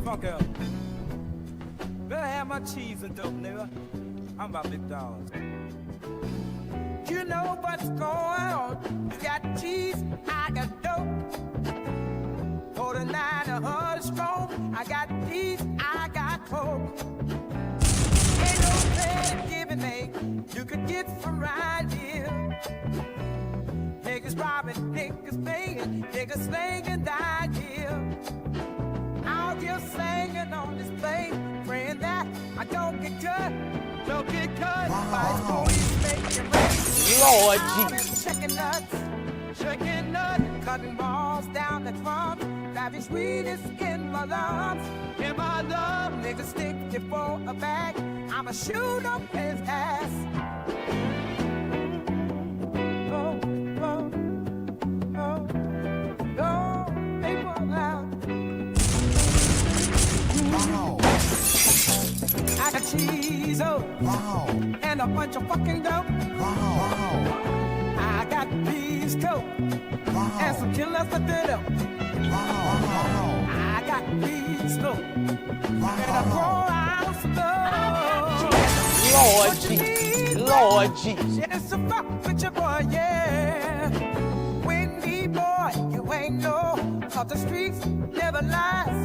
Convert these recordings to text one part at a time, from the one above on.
funk up. Better have my cheese and dope, nigga. I'm about big dogs. You know what's going on. You got cheese, I got dope. For the 900 strong, I got cheese, I got coke. Ain't no better giving me you could get from right here. Niggas robbing, niggas paying, niggas slinging that here. Out here singing on this plane, praying that I don't get cut. Don't get cut by police making rain. Lord Jesus. Shaking nuts, cutting balls down the drums, driving sweetest in my lungs. In my love, niggas stick you for a bag. I'ma shoot up his ass. Oh, oh, oh, oh, people out. Wow. I got cheese, oh, Wow. and a bunch of fucking dope. Wow. I got peas, coke, Wow. and some killers for dinner. Wow. I got peas, coke, and a Wow. pour out some love. Lord What you Jesus. need, Lord Jesus. yeah, it's a fuck with your boy, yeah. Windy boy, you ain't know, 'cause the streets never lies.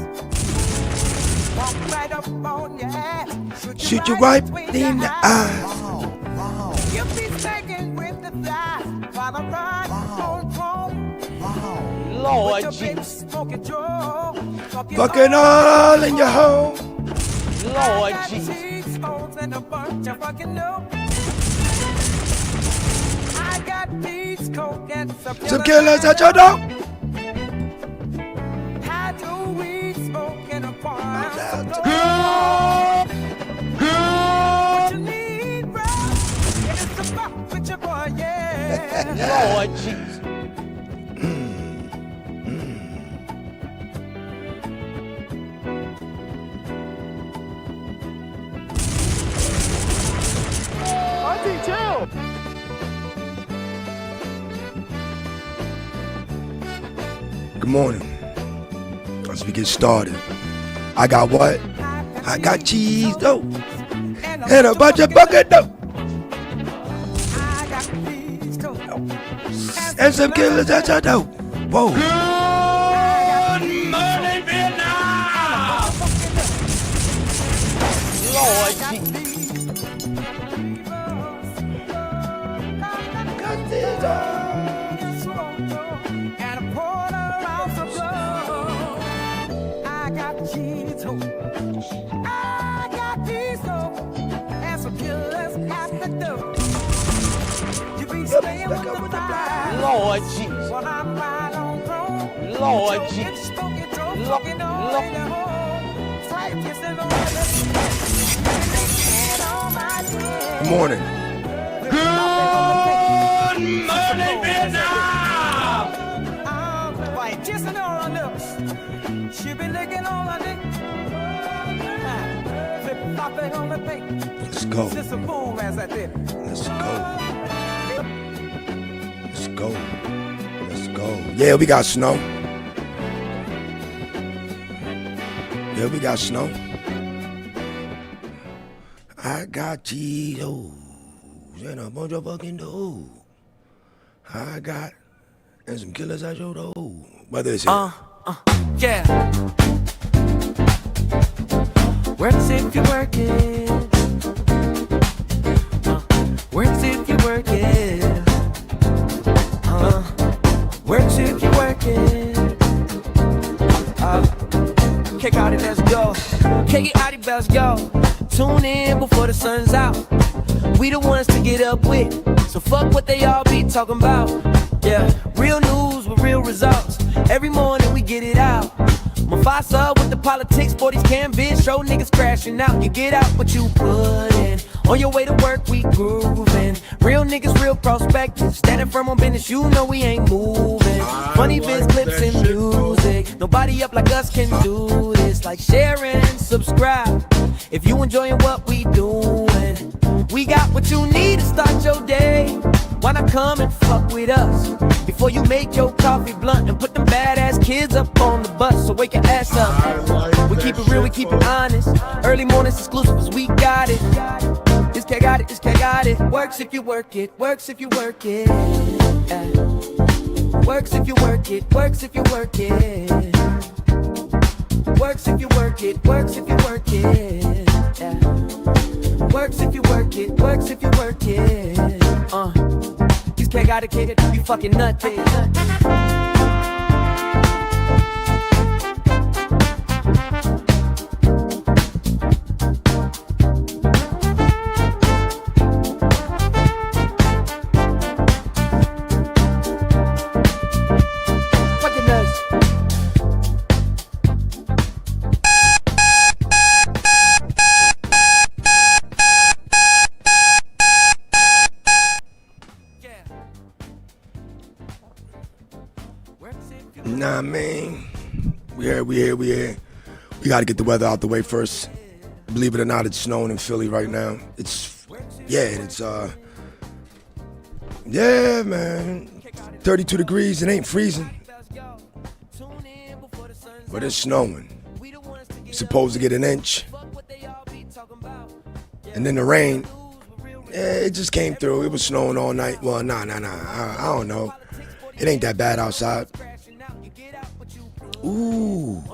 Walk right up on your ass, Shoot you right between in your the eyes. eye. Wow. You be taking with the flies while I ride on home. Wow. Lord With your baby Jesus. smoking Joe, Fucking all in your home. Lord Jesus. cheese stones and a bunch of fucking dope. I got peas, coke, and Some killers at your door. Had your weed smoking a fire. What you need, bro? It's the fuck with your boy, yeah. Lord Jesus. Good morning. As we get started, I got what? I got cheese dope and a bunch of bucket dope I got peas, coke, and some killers at your door. Whoa. Lord Jesus. And a quarter ounce of blood. I got cheese, ho. I got peas, ho. And some killers at the door. You be staying with the fire. Lord Jesus. While I'm right on throne. Lord Joking, Jesus. stoking, drunk, Lo- fucking all lo- in the hole. Tight kissing on the lips. And they can't on my dick. Good morning. White kissing on her lips. She be licking on her dick. Flip flopping on the pink. Let's go. Just a boom as I did. Let's go. Let's go. Let's go. Yeah, we got snow. Yeah, we got snow. I got Cheetos and a bunch of fucking dough. I got and some killers at your door. Whether it's Yeah. Works if you're working. Works if you're working. Works if you're working. Kick out it, let's go. Kick it out it, let's go. Tune in before the sun's out. We the ones to get up with. So fuck what they all be talking about. Yeah, real news with real results. Every morning we get it out. Mufasa with the politics for these canvas. Show niggas crashing out. You get out what you put in. On your way to work, we grooving. Real niggas, real prospectors. Standing firm on business, you know we ain't moving. Funny biz clips and music. Nobody up like us can do this. Like share and subscribe. If you enjoying what we doing, we got what you need to start your day. Why not come and fuck with us? Before you make your coffee blunt and put them badass kids up on the bus, so wake your ass up. We keep it real, we keep it honest. Early mornings exclusive, 'cause we got it. It's Khaotic, it's Khaotic. Works if you work it, works if you work it. Yeah. Works if you work it, works if you work it. Works if you work it, works if you work it. Yeah. Works if you work it, works if you work it. These Khaotic kids, you fucking nutty. Nah, man. We here. We gotta get the weather out the way first. Believe it or not, it's snowing in Philly right now. Yeah, man. 32 degrees, it ain't freezing. But it's snowing. You're supposed to get an inch. And then the rain, it just came through. It was snowing all night. Well, nah. I don't know. It ain't that bad outside. Ooh.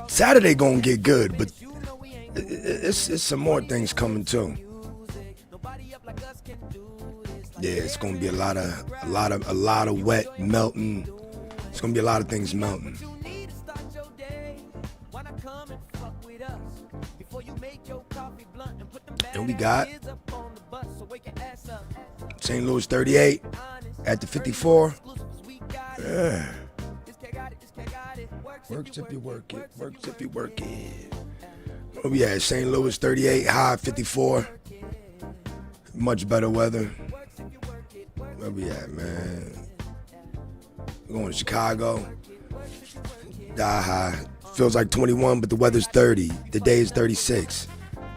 Saturday gonna get good, but it's some more things coming too. Yeah, it's gonna be a lot of wet melting. It's gonna be a lot of things melting. And we got St. Louis 38 at the 54. Yeah. Works if you work it. Works if you work it. Where we at? St. Louis 38, high 54. Much better weather. Where we at, man? We're going to Chicago. Die high. Feels like 21, but the weather's 30. The day is 36.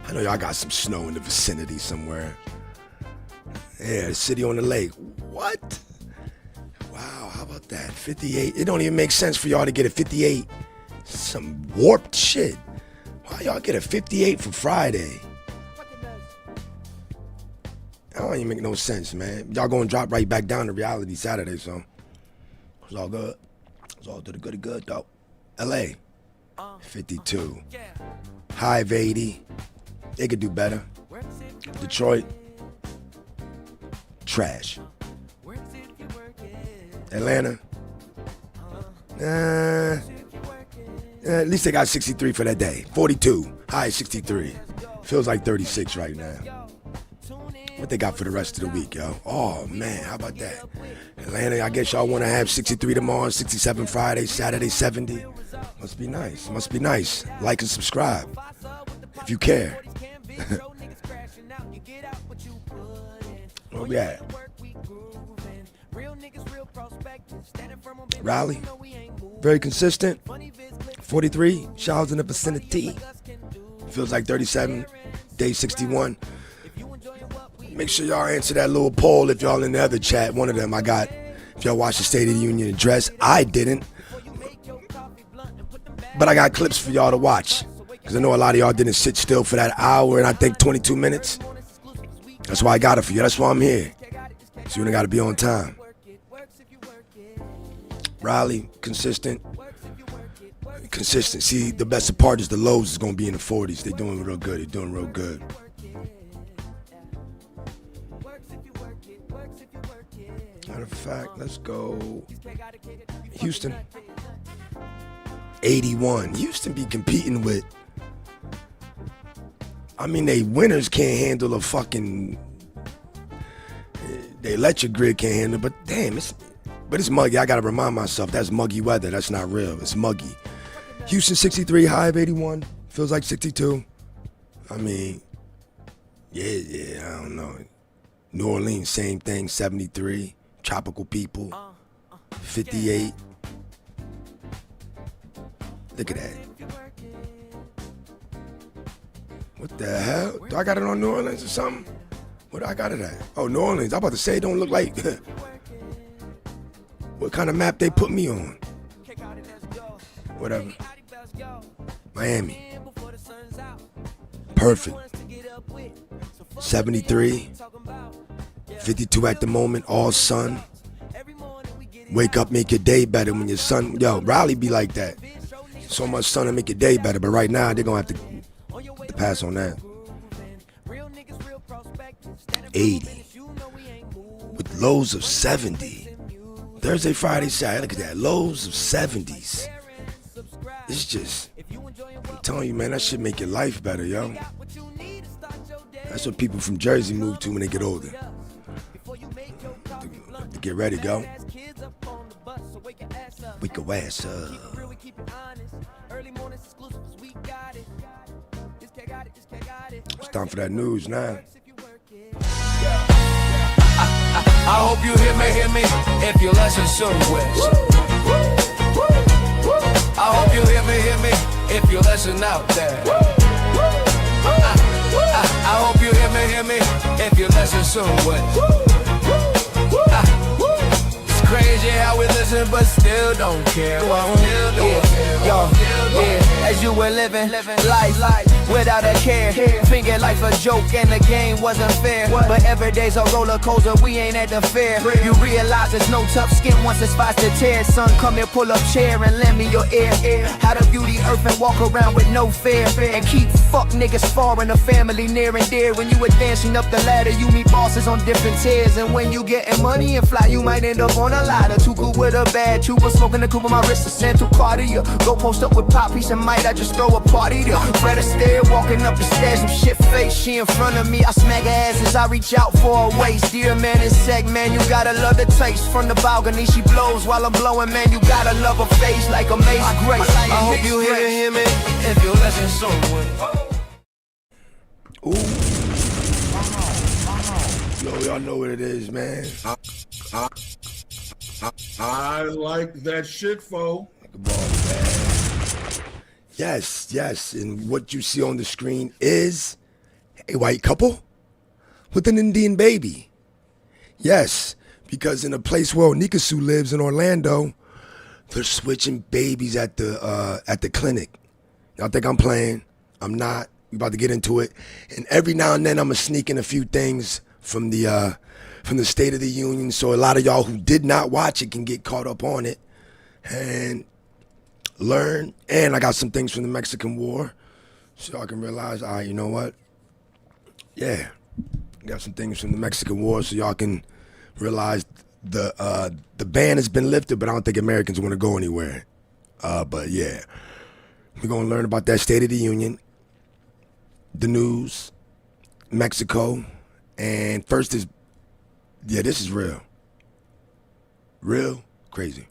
I know y'all got some snow in the vicinity somewhere. Yeah, the city on the lake. What? Wow, how about that? 58. It don't even make sense for y'all to get a 58. Some warped shit. Why y'all get a 58 for Friday? That don't even make no sense, man. Y'all gonna drop right back down to reality Saturday, so it's all good. It's all to the good, though. LA, 52. High of 80. They could do better. Detroit, trash. Atlanta, at least they got 63 for that day. 42, high 63. Feels like 36 right now. What they got for the rest of the week, yo? Oh, man, how about that? Atlanta, I guess y'all want to have 63 tomorrow, 67 Friday, Saturday, 70. Must be nice. Must be nice. Like and subscribe if you care. Where we at? Raleigh, very consistent. 43, showers in the vicinity. Feels like 37, day 61. Make sure y'all answer that little poll if y'all in the other chat. One of them I got. If y'all watched the State of the Union address, I didn't. But I got clips for y'all to watch. Because I know a lot of y'all didn't sit still for that hour and I think 22 minutes. That's why I got it for you. That's why I'm here. So you ain't got to be on time. Raleigh, consistent. See, the best part is the lows is going to be in the 40s. They're doing real good. They're doing real good. Matter of fact, let's go Houston. 81. Houston be competing with, they winners can't handle a fucking, the electric grid can't handle, but damn, it's muggy. I gotta remind myself, that's muggy weather. That's not real. It's muggy. Houston 63, high of 81. Feels like 62. Yeah, I don't know. New Orleans, same thing, 73. Tropical people, 58. Look at that. What the hell? Do I got it on New Orleans or something? What I got it at? Oh, New Orleans. I'm about to say it don't look like. What kind of map they put me on? Whatever. Miami. Perfect. 73. 52 at the moment. All sun. Wake up, make your day better when your sun. Yo, Raleigh be like that. So much sun to make your day better. But right now, they're going to have to pass on that. 80. With lows of 70. Thursday, Friday, Saturday. Look at that. Lows of 70s. It's just, I'm telling you, man, that should make your life better, yo. That's what people from Jersey move to when they get older. To get ready, go. Wake your ass up. It's time for that news now. I hope you hear me if you listen soon, I hope you hear me if you listen out there. I hope you hear me if you listen soon, It's crazy how we listen but still don't care. As you were living life without a care, thinking life a joke and the game wasn't fair. But every day's a roller coaster, we ain't at the fair. You realize there's no tough skin once it spots the tear. Son, come here, pull up chair and lend me your ear. How to view the earth and walk around with no fear. And keep fuck niggas far in the family near and dear. When you advancing up the ladder, you meet bosses on different tiers. And when you getting money and fly, you might end up on a ladder. Too good with a bad trooper, smoking the coupe on my wrist, a Santa Cartier. Go post up with Pop, piece and might I just throw a party there. Fred Astaire walking up the stairs, some shit face. She in front of me, I smack her ass as I reach out for her waist. Dear man, it's seg, man, you gotta love the taste. From the balcony, she blows while I'm blowing, man, you gotta love her face like Amazing Grace. I hope you hear me if you listen soon. Ooh. Yo, y'all know what it is, man. I like that shit, fo. Yes, and what you see on the screen is a white couple with an Indian baby. Yes, because in a place where Nikasu lives in Orlando, they're switching babies at the clinic. Y'all think I'm playing? I'm not. We about to get into it. And every now and then I'm gonna sneak in a few things from the State of the Union, so a lot of y'all who did not watch it can get caught up on it and learn. And I got some things from the Mexican War, so y'all can realize, all right, you know what? Yeah, got some things from the Mexican War, so y'all can realize the ban has been lifted, but I don't think Americans want to go anywhere. But yeah, we're gonna learn about that State of the Union, the news, Mexico, and first is, yeah, this is real. Real crazy.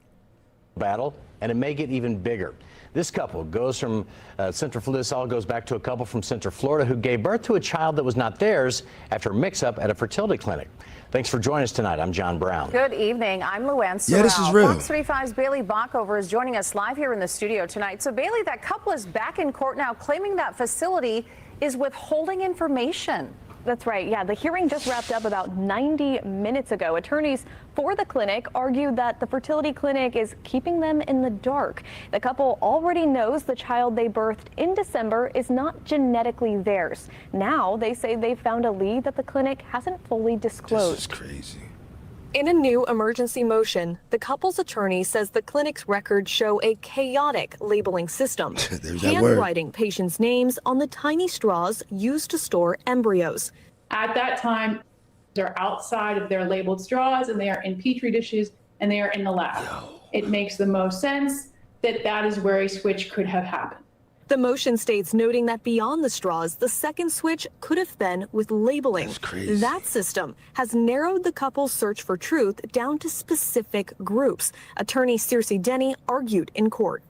Battle, and it may get even bigger. This couple goes from this all goes back to a couple from Central Florida who gave birth to a child that was not theirs after a mix-up at a fertility clinic. Thanks for joining us tonight. I'm John Brown. Good evening. I'm Luann. Yeah, this is real. Fox 35's Bailey Bockover is joining us live here in the studio tonight. So, Bailey, that couple is back in court now, claiming that facility is withholding information. That's right. Yeah, the hearing just wrapped up about 90 minutes ago. Attorneys for the clinic argued that the fertility clinic is keeping them in the dark. The couple already knows the child they birthed in December is not genetically theirs. Now they say they found a lead that the clinic hasn't fully disclosed. This is crazy. In a new emergency motion, the couple's attorney says the clinic's records show a chaotic labeling system, handwriting patients' names on the tiny straws used to store embryos. At that time, they're outside of their labeled straws and they are in petri dishes and they are in the lab. It makes the most sense that that is where a switch could have happened. The motion states, noting that beyond the straws, the second switch could have been with labeling. That's crazy. That system has narrowed the couple's search for truth down to specific groups. Attorney Circe Denny argued in court.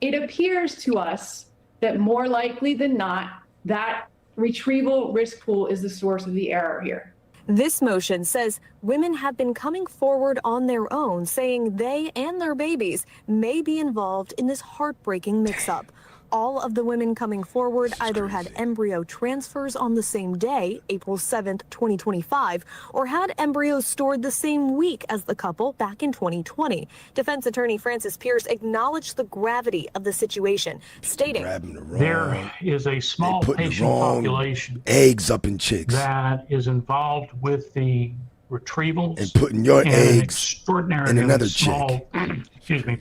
It appears to us that more likely than not, that retrieval risk pool is the source of the error here. This motion says women have been coming forward on their own, saying they and their babies may be involved in this heartbreaking mix-up. all of the women coming forward either had embryo transfers on the same day, April 7th, 2025, or had embryos stored the same week as the couple back in 2020. Defense attorney Francis Pierce acknowledged the gravity of the situation, stating, there is a small patient population eggs up in chicks that is involved with the retrievals and putting your eggs extraordinarily in another small,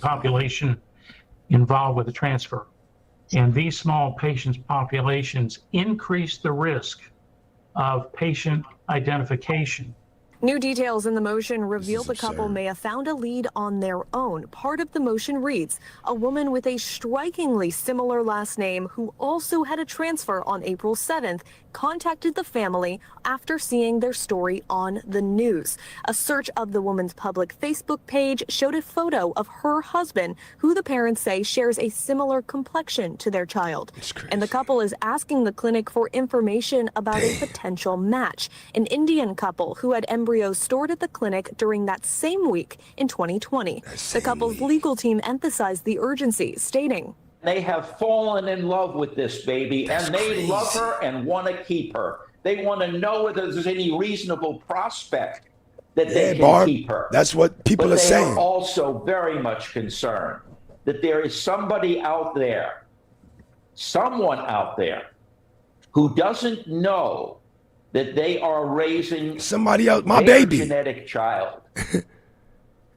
population involved with the transfer. And these small patients populations increase the risk of patient identification. New details in the motion reveal the couple may have found a lead on their own. Part of the motion reads, a woman with a strikingly similar last name who also had a transfer on April 7th contacted the family after seeing their story on the news. A search of the woman's public Facebook page showed a photo of her husband, who the parents say shares a similar complexion to their child. And the couple is asking the clinic for information about a potential match. An Indian couple who had embryos stored at the clinic during that same week in 2020. The couple's legal team emphasized the urgency, stating, they have fallen in love with this baby, and they love her and want to keep her. They want to know whether there's any reasonable prospect that they can keep her. That's what people are saying. They are also very much concerned that there is somebody out there, someone out there, who doesn't know that they are raising somebody else, my their baby, genetic child.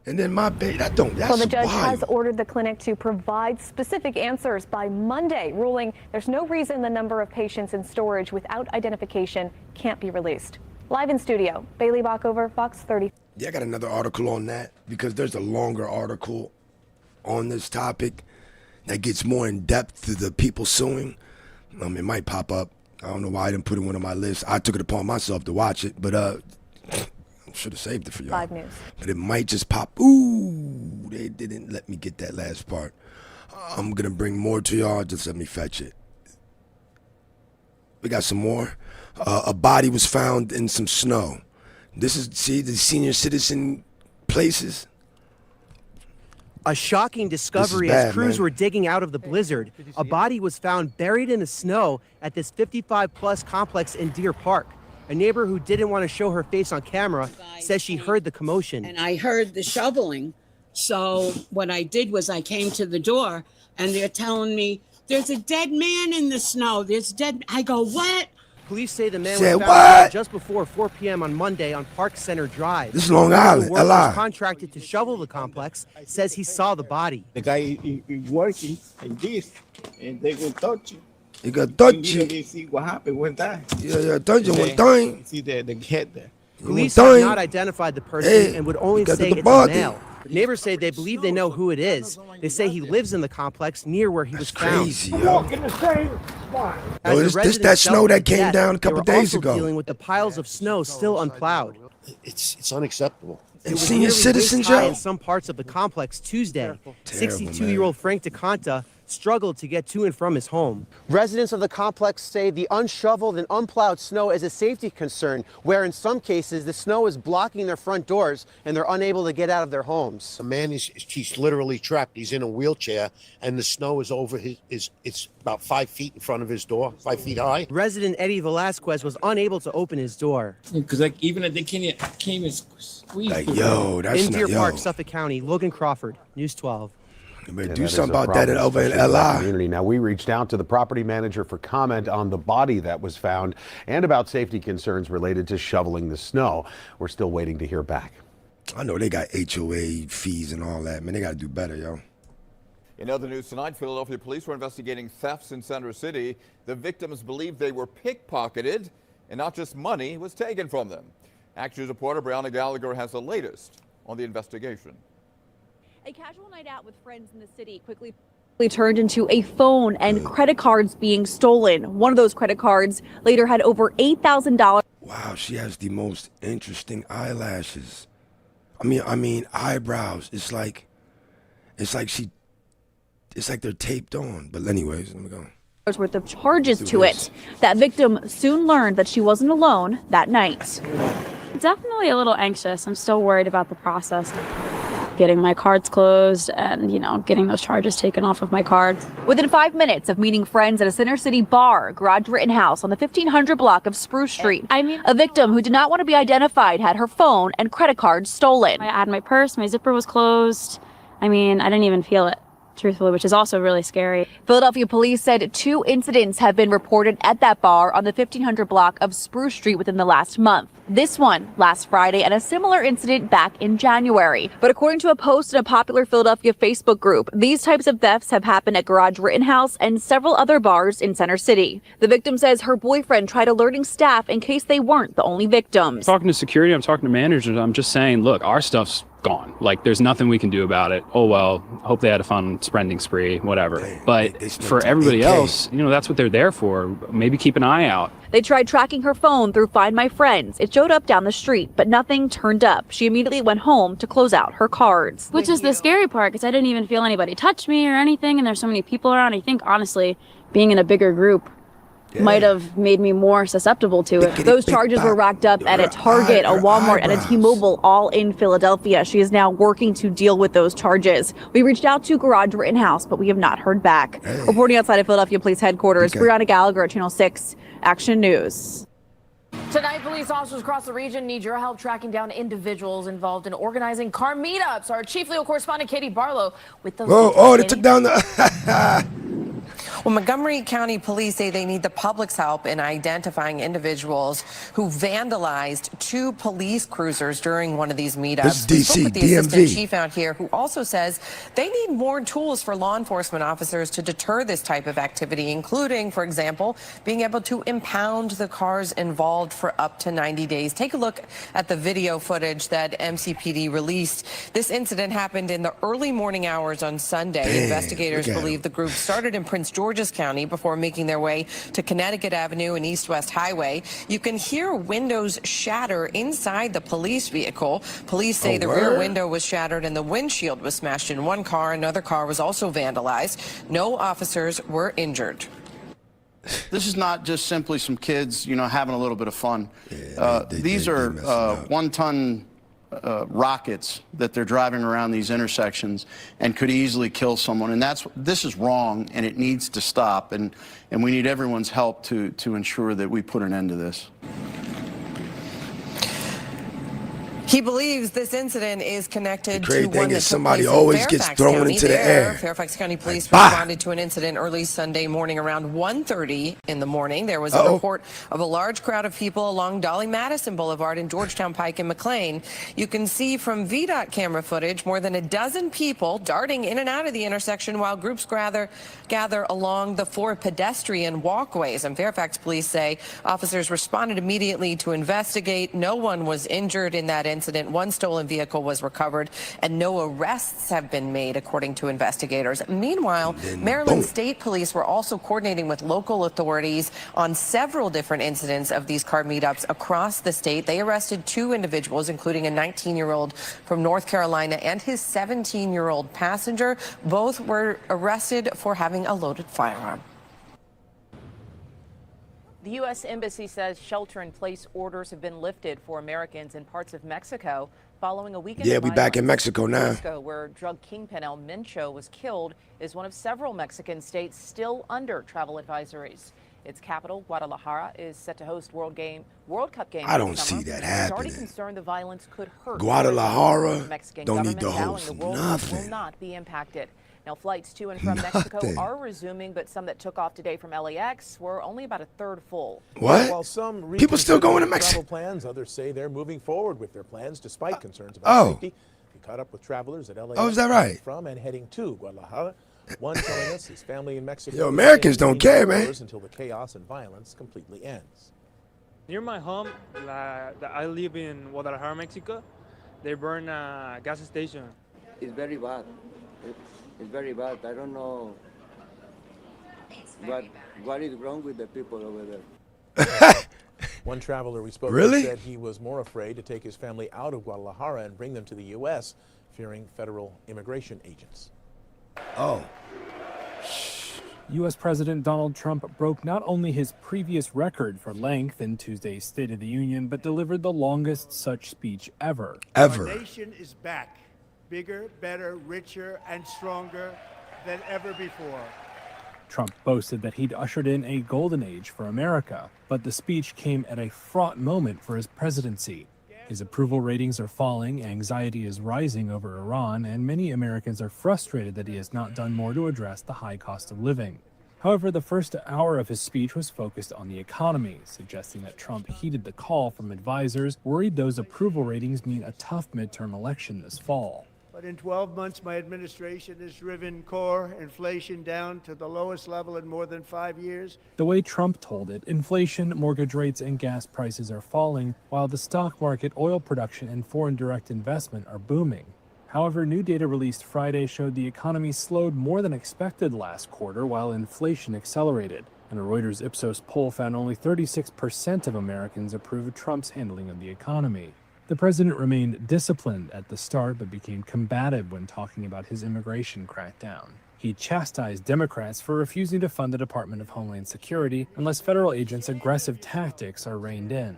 And then my baby, that's well, the judge wild. has ordered the clinic to provide specific answers by Monday, ruling there's no reason the number of patients in storage without identification can't be released. Live in studio, Bailey Bockover, Fox 30. Yeah, I got another article on that because there's a longer article on this topic that gets more in depth to the people suing. It might pop up. I don't know why I didn't put it one on my list. I took it upon myself to watch it, but should have saved it for y'all. 5 News. But it might just pop. Ooh, they didn't let me get that last part. I'm going to bring more to y'all. Just let me fetch it. We got some more. A body was found in some snow. This is, see, the senior citizen places. A shocking discovery as crews were digging out of the blizzard. A body was found buried in the snow at this 55-plus complex in Deer Park. A neighbor who didn't want to show her face on camera says she heard the commotion. And I heard the shoveling. So what I did was I came to the door and they're telling me, there's a dead man in the snow. There's dead. I go, what? Police say the man was found just before 4 p.m. on Monday on Park Center Drive. This is Long Island, the LI. Contracted to shovel the complex says he saw the body. The guy is working and this, and they will touch you. You got touch you. They see what happened one time. Yeah, touch you one time. See the head there. Police have not identified the person and would only say it's a male. Neighbors say they believe they know who it is. They say he lives in the complex near where he was found. Crazy, yo. This that snow that came down a couple days ago. Dealing with the piles of snow still unplowed. It's unacceptable. And senior citizens, in some parts of the complex Tuesday. Terrible, 62-year-old Frank DeConta struggled to get to and from his home. Residents of the complex say the unshoveled and unplowed snow is a safety concern, where in some cases the snow is blocking their front doors and they're unable to get out of their homes. The man he's literally trapped. He's in a wheelchair and the snow is over it's about 5 feet in front of his door, 5 feet high. Resident Eddie Velasquez was unable to open his door. Because even if they can't even squeeze. Like, yo, that's in Deer not, Park, Suffolk County, Logan Crawford, News 12. You better do something about that over in LI. Community. Now, we reached out to the property manager for comment on the body that was found and about safety concerns related to shoveling the snow. We're still waiting to hear back. I know they got HOA fees and all that. Man, they got to do better, yo. In other news tonight, Philadelphia police were investigating thefts in Center City. The victims believed they were pickpocketed and not just money was taken from them. Action News reporter Brianna Gallagher has the latest on the investigation. A casual night out with friends in the city quickly turned into a phone and credit cards being stolen. One of those credit cards later had over $8,000. Wow, she has the most interesting eyelashes. I mean eyebrows. It's like they're taped on. But anyways, let me go. Worth of charges to it. That victim soon learned that she wasn't alone that night. Definitely a little anxious. I'm still worried about the process. getting my cards closed and, getting those charges taken off of my cards. Within 5 minutes of meeting friends at a Center City bar, Garage Rittenhouse on the 1500 block of Spruce Street, a victim who did not want to be identified had her phone and credit cards stolen. I had my purse, my zipper was closed. I didn't even feel it, truthfully, which is also really scary. Philadelphia police said 2 incidents have been reported at that bar on the 1500 block of Spruce Street within the last month. This one last Friday and a similar incident back in January. But according to a post in a popular Philadelphia Facebook group, these types of thefts have happened at Garage Rittenhouse and several other bars in Center City. The victim says her boyfriend tried alerting staff in case they weren't the only victims. Talking to security, I'm talking to managers, I'm just saying, look, our stuff's gone. There's nothing we can do about it. Oh, well, hope they had a fun spending spree, whatever. But for everybody else, that's what they're there for. Maybe keep an eye out. They tried tracking her phone through Find My Friends. It showed up down the street, but nothing turned up. She immediately went home to close out her cards. Which is the scary part, because I didn't even feel anybody touch me or anything, and there's so many people around. I think, honestly, being in a bigger group might have made me more susceptible to it. Those charges were racked up at a Target, a Walmart, and a T-Mobile, all in Philadelphia. She is now working to deal with those charges. We reached out to Garage Rittenhouse, but we have not heard back. Reporting outside of Philadelphia Police Headquarters, Brianna Gallagher at Channel 6 Action News. Tonight, police officers across the region need your help tracking down individuals involved in organizing car meetups. Our chief legal correspondent, Katie Barlow, with those. Oh, they took down the. Well, Montgomery County Police say they need the public's help in identifying individuals who vandalized 2 police cruisers during one of these meetups. This is DC, we spoke with the assistant DMV. chief out here, who also says they need more tools for law enforcement officers to deter this type of activity, including, for example, being able to impound the cars involved for up to 90 days. Take a look at the video footage that MCPD released. This incident happened in the early morning hours on Sunday. Investigators believe the group started in Prince George's County before making their way to Connecticut Avenue and East-West Highway. You can hear windows shatter inside the police vehicle. Police say the rear window was shattered and the windshield was smashed in one car. Another car was also vandalized. No officers were injured. This is not just simply some kids, having a little bit of fun. These are 1-ton rockets that they're driving around these intersections and could easily kill someone. And this is wrong, and it needs to stop. And we need everyone's help to ensure that we put an end to this. He believes this incident is connected The crazy to thing one that is took somebody place in always gets Fairfax thrown County. into the air. Fairfax County Police Bah! responded to an incident early Sunday morning around 1:30 in the morning. There was a report of a large crowd of people along Dolly Madison Boulevard in Georgetown Pike and McLean. You can see from VDOT camera footage more than a dozen people darting in and out of the intersection while groups gather along the 4 pedestrian walkways. And Fairfax police say officers responded immediately to investigate. No one was injured in that incident. One stolen vehicle was recovered and no arrests have been made, according to investigators. Meanwhile, Maryland State Police were also coordinating with local authorities on several different incidents of these car meetups across the state. They arrested 2 individuals, including a 19-year-old from North Carolina and his 17-year-old passenger. Both were arrested for having a loaded firearm. The U.S. Embassy says shelter-in-place orders have been lifted for Americans in parts of Mexico following a weekend. Yeah, we back in Mexico now. Mexico, where drug kingpin El Mencho was killed, is one of several Mexican states still under travel advisories. Its capital, Guadalajara, is set to host World Cup games. I don't see that happening. It's already concerned the violence could hurt. Guadalajara The Mexican don't need government to vowing host the World Cup will not be impacted. Now, flights to and from Mexico are resuming, but some that took off today from LAX were only about a third full. What? While some People still going to Mexico? Travel plans, others say they're moving forward with their plans despite concerns about safety. We caught up with travelers at LAX. Oh, is that right? From and heading to Guadalajara. One telling us his family in Mexico. Yo, Americans don't care, man. Until the chaos and violence completely ends. Near my home, I live in Guadalajara, Mexico. They burn a gas station. It's very bad. It's very bad. I don't know what is wrong with the people over there. One traveler we spoke Really? with said he was more afraid to take his family out of Guadalajara and bring them to the U.S., fearing federal immigration agents. Oh. U.S. President Donald Trump broke not only his previous record for length in Tuesday's State of the Union, but delivered the longest such speech ever. Our nation is back. bigger, better, richer, and stronger than ever before. Trump boasted that he'd ushered in a golden age for America, but the speech came at a fraught moment for his presidency. His approval ratings are falling, anxiety is rising over Iran, and many Americans are frustrated that he has not done more to address the high cost of living. However, the first hour of his speech was focused on the economy, suggesting that Trump heeded the call from advisors worried those approval ratings mean a tough midterm election this fall. But in 12 months, my administration has driven core inflation down to the lowest level in more than 5 years. The way Trump told it, inflation, mortgage rates, and gas prices are falling, while the stock market, oil production, and foreign direct investment are booming. However, new data released Friday showed the economy slowed more than expected last quarter, while inflation accelerated. And a Reuters Ipsos poll found only 36% of Americans approved Trump's handling of the economy. The president remained disciplined at the start, but became combative when talking about his immigration crackdown. He chastised Democrats for refusing to fund the Department of Homeland Security unless federal agents' aggressive tactics are reined in.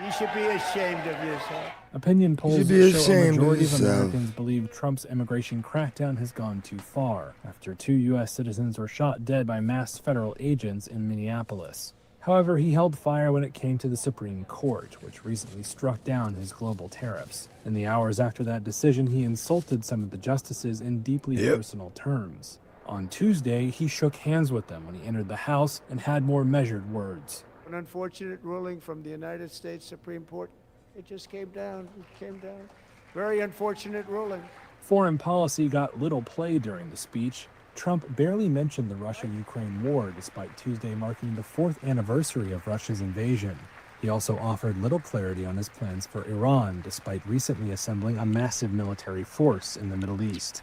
You should be ashamed of yourself. Opinion polls be show a ashamed of majority of yourself. Americans believe Trump's immigration crackdown has gone too far, after 2 U.S. citizens were shot dead by masked federal agents in Minneapolis. However, he held fire when it came to the Supreme Court, which recently struck down his global tariffs. In the hours after that decision, he insulted some of the justices in deeply personal terms. On Tuesday, he shook hands with them when he entered the House and had more measured words. An unfortunate ruling from the United States Supreme Court. It just came down. It came down. Very unfortunate ruling. Foreign policy got little play during the speech. Trump barely mentioned the Russia-Ukraine war, despite Tuesday marking the 4th anniversary of Russia's invasion. He also offered little clarity on his plans for Iran, despite recently assembling a massive military force in the Middle East.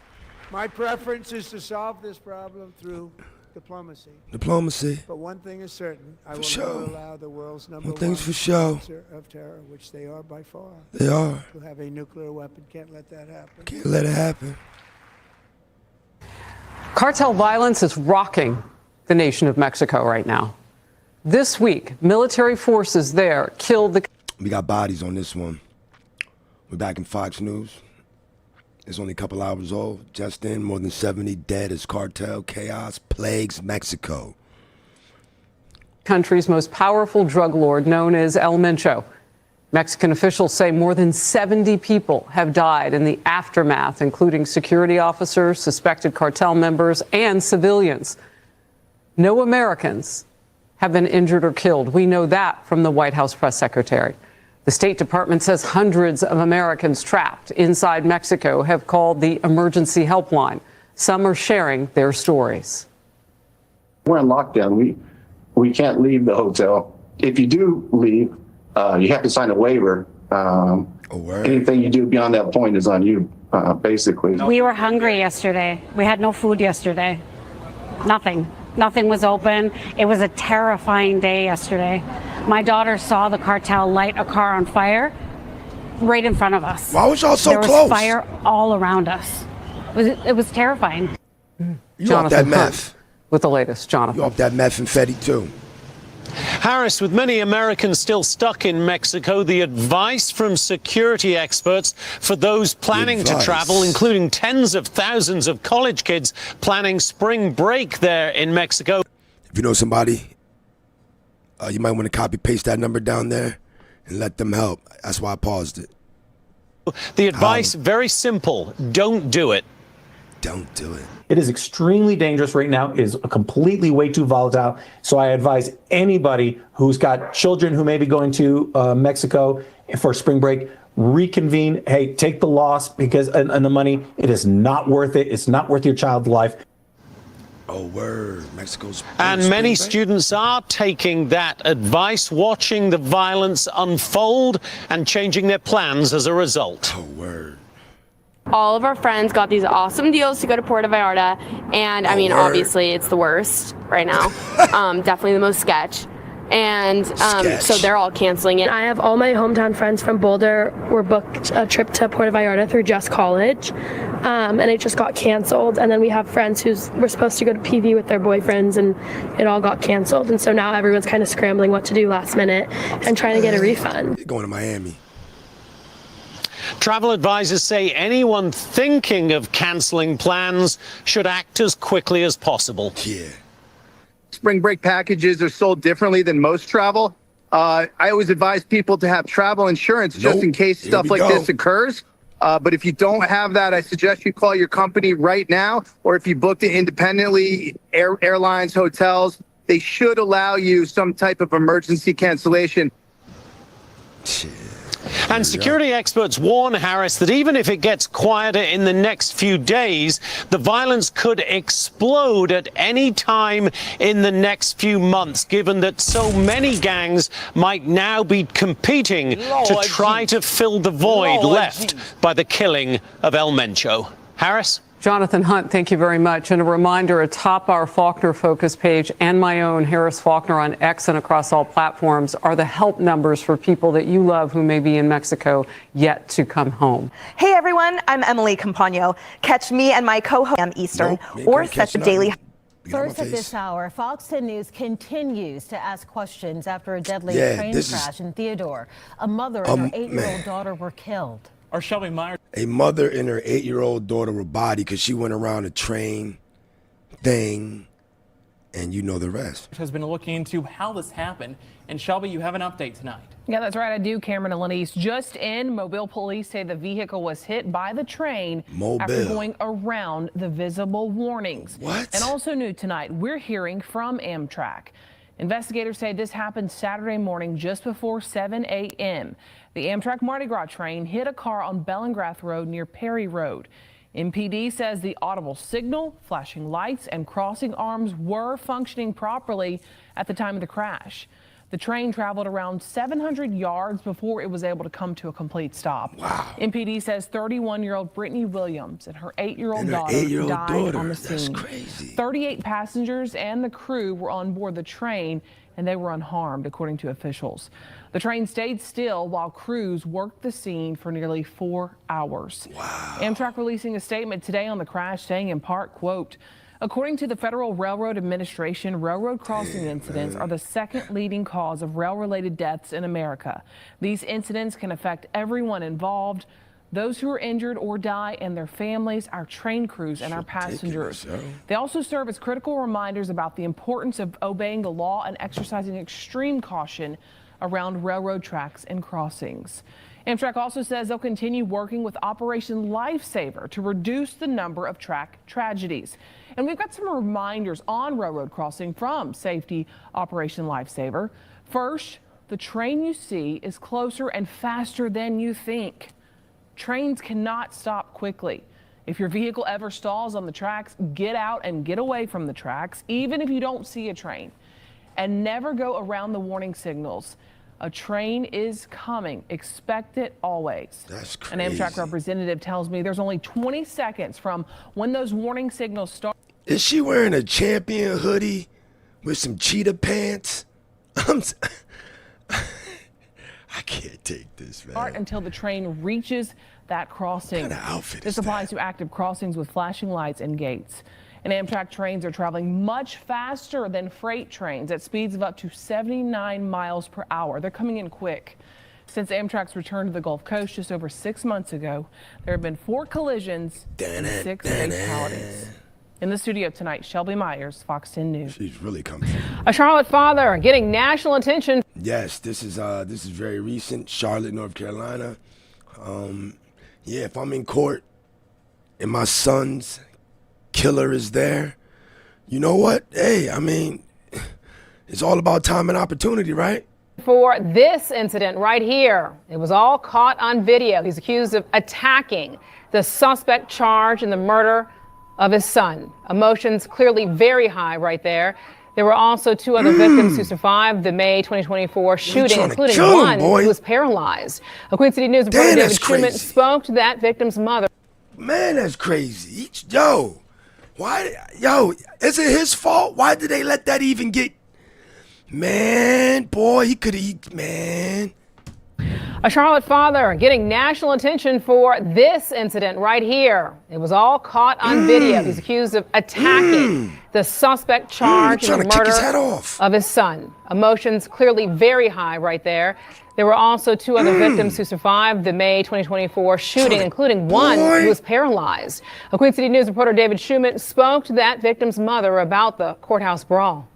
My preference is to solve this problem through diplomacy. Diplomacy. But one thing is certain, I will sure. never allow the world's number One one thing's for sure. sponsor of terror, which they are by far. They are. Who have a nuclear weapon. Can't let that happen. Can't let it happen. Cartel violence is rocking the nation of Mexico right now. This week, military forces there killed the... We got bodies on this one. We're back in Fox News. It's only a couple hours old. Just in, more than 70 dead as cartel chaos plagues Mexico. country's most powerful drug lord, known as El Mencho. Mexican officials say more than 70 people have died in the aftermath, including security officers, suspected cartel members, and civilians. No Americans have been injured or killed. We know that from the White House press secretary. The State Department says hundreds of Americans trapped inside Mexico have called the emergency helpline. Some are sharing their stories. We're in lockdown. We can't leave the hotel. If you do leave, you have to sign a waiver. Anything you do beyond that point is on you, basically. We were hungry yesterday. We had no food yesterday. Nothing. Nothing was open. It was a terrifying day yesterday. My daughter saw the cartel light a car on fire right in front of us. Why was y'all so close? There was fire all around us. It was terrifying. You off that meth. With the latest, Jonathan. You off that methamphetamine too. Harris, with many Americans still stuck in Mexico, the advice from security experts for those planning to travel, including tens of thousands of college kids planning spring break there in Mexico. If you know somebody, you might want to copy paste that number down there and let them help. That's why I paused it. The advice, very simple. Don't do it. Don't do it. It is extremely dangerous right now. It is completely way too volatile. So I advise anybody who's got children who may be going to Mexico for spring break, reconvene. Hey, take the loss because and the money. It is not worth it. It's not worth your child's life. Oh, word. Mexico's. And many students are taking that advice, watching the violence unfold and changing their plans as a result. Oh, word. All of our friends got these awesome deals to go to Puerto Vallarta, and I mean, obviously it's the worst right now. Definitely the most sketch. And so they're all canceling it. I have all my hometown friends from Boulder were booked a trip to Puerto Vallarta through Just College, and it just got canceled. And then we have friends who were supposed to go to PV with their boyfriends, and it all got canceled. And so now everyone's kind of scrambling what to do last minute and trying to get a refund. You're going to Miami. Travel advisors say anyone thinking of cancelling plans should act as quickly as possible. Yeah. Spring break packages are sold differently than most travel. I always advise people to have travel insurance just in case stuff like this occurs. But if you don't have that, I suggest you call your company right now. Or if you booked it independently, airlines, hotels, they should allow you some type of emergency cancellation. And security experts warn Harris that even if it gets quieter in the next few days, the violence could explode at any time in the next few months, given that so many gangs might now be competing to try to fill the void left by the killing of El Mencho. Harris? Jonathan Hunt, thank you very much. And a reminder, atop our Faulkner Focus page and my own Harris Faulkner on X and across all platforms are the help numbers for people that you love who may be in Mexico yet to come home. Hey everyone, I'm Emily Campagno. Catch me and my co-host Eastern or set the daily. First at this hour, Fox 10 News continues to ask questions after a deadly train crash in Theodore. A mother and her 8-year-old daughter were killed. Or Shelby Myers. A mother and her 8-year-old daughter were bodied because she went around a train thing, and you know the rest. Has been looking into how this happened. And Shelby, you have an update tonight. Yeah, that's right. I do. Cameron and Lenise. Just in, Mobile police say the vehicle was hit by the train after going around the visible warnings. What? And also new tonight, we're hearing from Amtrak. Investigators say this happened Saturday morning just before 7 a.m. The Amtrak Mardi Gras train hit a car on Bellingrath Road near Perry Road. MPD says the audible signal, flashing lights, and crossing arms were functioning properly at the time of the crash. The train traveled around 700 yards before it was able to come to a complete stop. Wow. MPD says 31-year-old Brittany Williams and her 8-year-old daughter died on the scene. That's crazy. 38 passengers and the crew were on board the train, and they were unharmed, according to officials. The train stayed still while crews worked the scene for nearly 4 hours. Wow. Amtrak releasing a statement today on the crash saying in part, quote, according to the Federal Railroad Administration, railroad crossing incidents are the second leading cause of rail-related deaths in America. These incidents can affect everyone involved, those who are injured or die and their families, our train crews, and our passengers. They also serve as critical reminders about the importance of obeying the law and exercising extreme caution around railroad tracks and crossings. Amtrak also says they'll continue working with Operation Lifesaver to reduce the number of track tragedies. And we've got some reminders on railroad crossing from Safety Operation Lifesaver. First, the train you see is closer and faster than you think. Trains cannot stop quickly. If your vehicle ever stalls on the tracks, get out and get away from the tracks, even if you don't see a train. And never go around the warning signals. A train is coming. Expect it always. That's crazy. An Amtrak representative tells me there's only 20 seconds from when those warning signals start. Is she wearing a Champion hoodie with some cheetah pants? I can't take this, man. Until the train reaches that crossing. What kind of outfit this applies to active crossings with flashing lights and gates. And Amtrak trains are traveling much faster than freight trains at speeds of up to 79 miles per hour. They're coming in quick. Since Amtrak's return to the Gulf Coast just over 6 months ago, there have been 4 collisions and 6 fatalities. In the studio tonight, Shelby Myers, Fox 10 News. She's really coming. A Charlotte father getting national attention. Yes, this is very recent. Charlotte, North Carolina. Yeah, if I'm in court and my son's killer is there, you know what? Hey, I mean, it's all about time and opportunity, right? For this incident right here, it was all caught on video. He's accused of attacking the suspect charged in the murder of his son. Emotions clearly very high right there. There were also 2 other victims who survived the May 2024 shooting, including one who was paralyzed. A Queen City News reporter David Truman spoke to that victim's mother. Man, that's crazy. Why, is it his fault? Why did they let that even get, man, boy, he could eat, man. A Charlotte father getting national attention for this incident right here. It was all caught on video. He's accused of attacking the suspect charged in the murder of his son. Emotions clearly very high right there. There were also 2 other victims who survived the May 2024 shooting, including one who was paralyzed. A Queen City News reporter David Schumann spoke to that victim's mother about the courthouse brawl.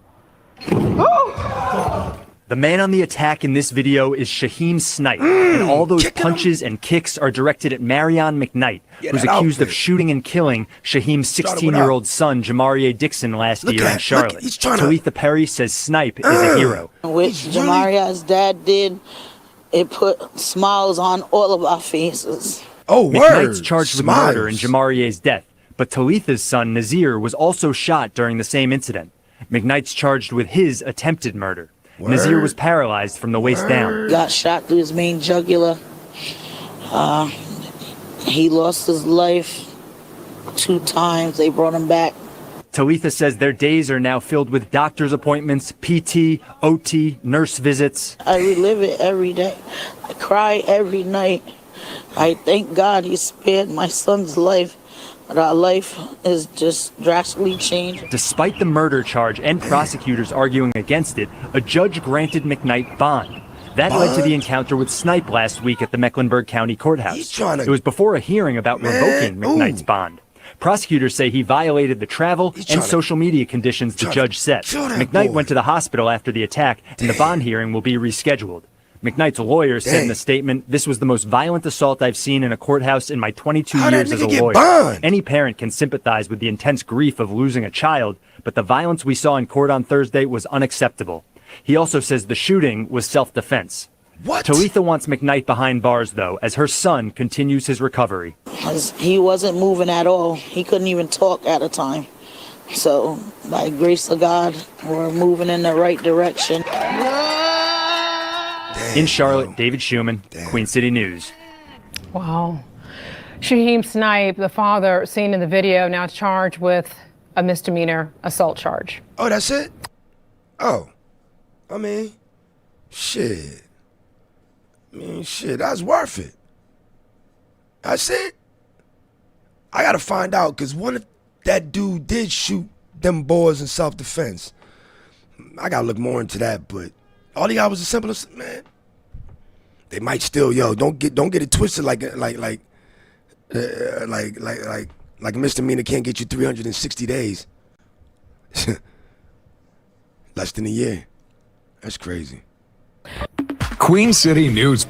The man on the attack in this video is Shaheem Snipe, and all those punches and kicks are directed at Marion McKnight, who's accused of shooting and killing Shaheem's 16-year-old son, Jamarie Dixon, last year in Charlotte. Talitha Perry says Snipe is a hero. What Jamarion's dad did, it put smiles on all of our faces. Oh, McKnight's charged with murder in Jamarie's death, but Talitha's son, Nazir, was also shot during the same incident. McKnight's charged with his attempted murder. Nazir was paralyzed from the waist down. Got shot through his main jugular. He lost his life 2 times. They brought him back. Talitha says their days are now filled with doctor's appointments, PT, OT, nurse visits. I relive it every day. I cry every night. I thank God he spared my son's life. But our life is just drastically changed. Despite the murder charge and prosecutors arguing against it, a judge granted McKnight bond. That led to the encounter with Snipe last week at the Mecklenburg County Courthouse. It was before a hearing about revoking McKnight's bond. Prosecutors say he violated the travel and social media conditions the judge set. McKnight went to the hospital after the attack, and the bond hearing will be rescheduled. McKnight's lawyer said in a statement, "This was the most violent assault I've seen in a courthouse in my 22 years as a lawyer. Any parent can sympathize with the intense grief of losing a child, but the violence we saw in court on Thursday was unacceptable." He also says the shooting was self-defense. Talitha wants McKnight behind bars, though, as her son continues his recovery. He wasn't moving at all. He couldn't even talk at a time. So, by grace of God, we're moving in the right direction. In Charlotte, David Schumann, Queen City News. Wow. Shaheem Snipe, the father seen in the video, now charged with a misdemeanor assault charge. Oh, that's it? Oh. I mean, shit. That's worth it. That's it. I gotta find out, because what if that dude did shoot them boys in self-defense? I gotta look more into that, but all he got was a simple, man. They might still, don't get it twisted like a misdemeanor can't get you 360 days. Less than a year. That's crazy. Queen City News.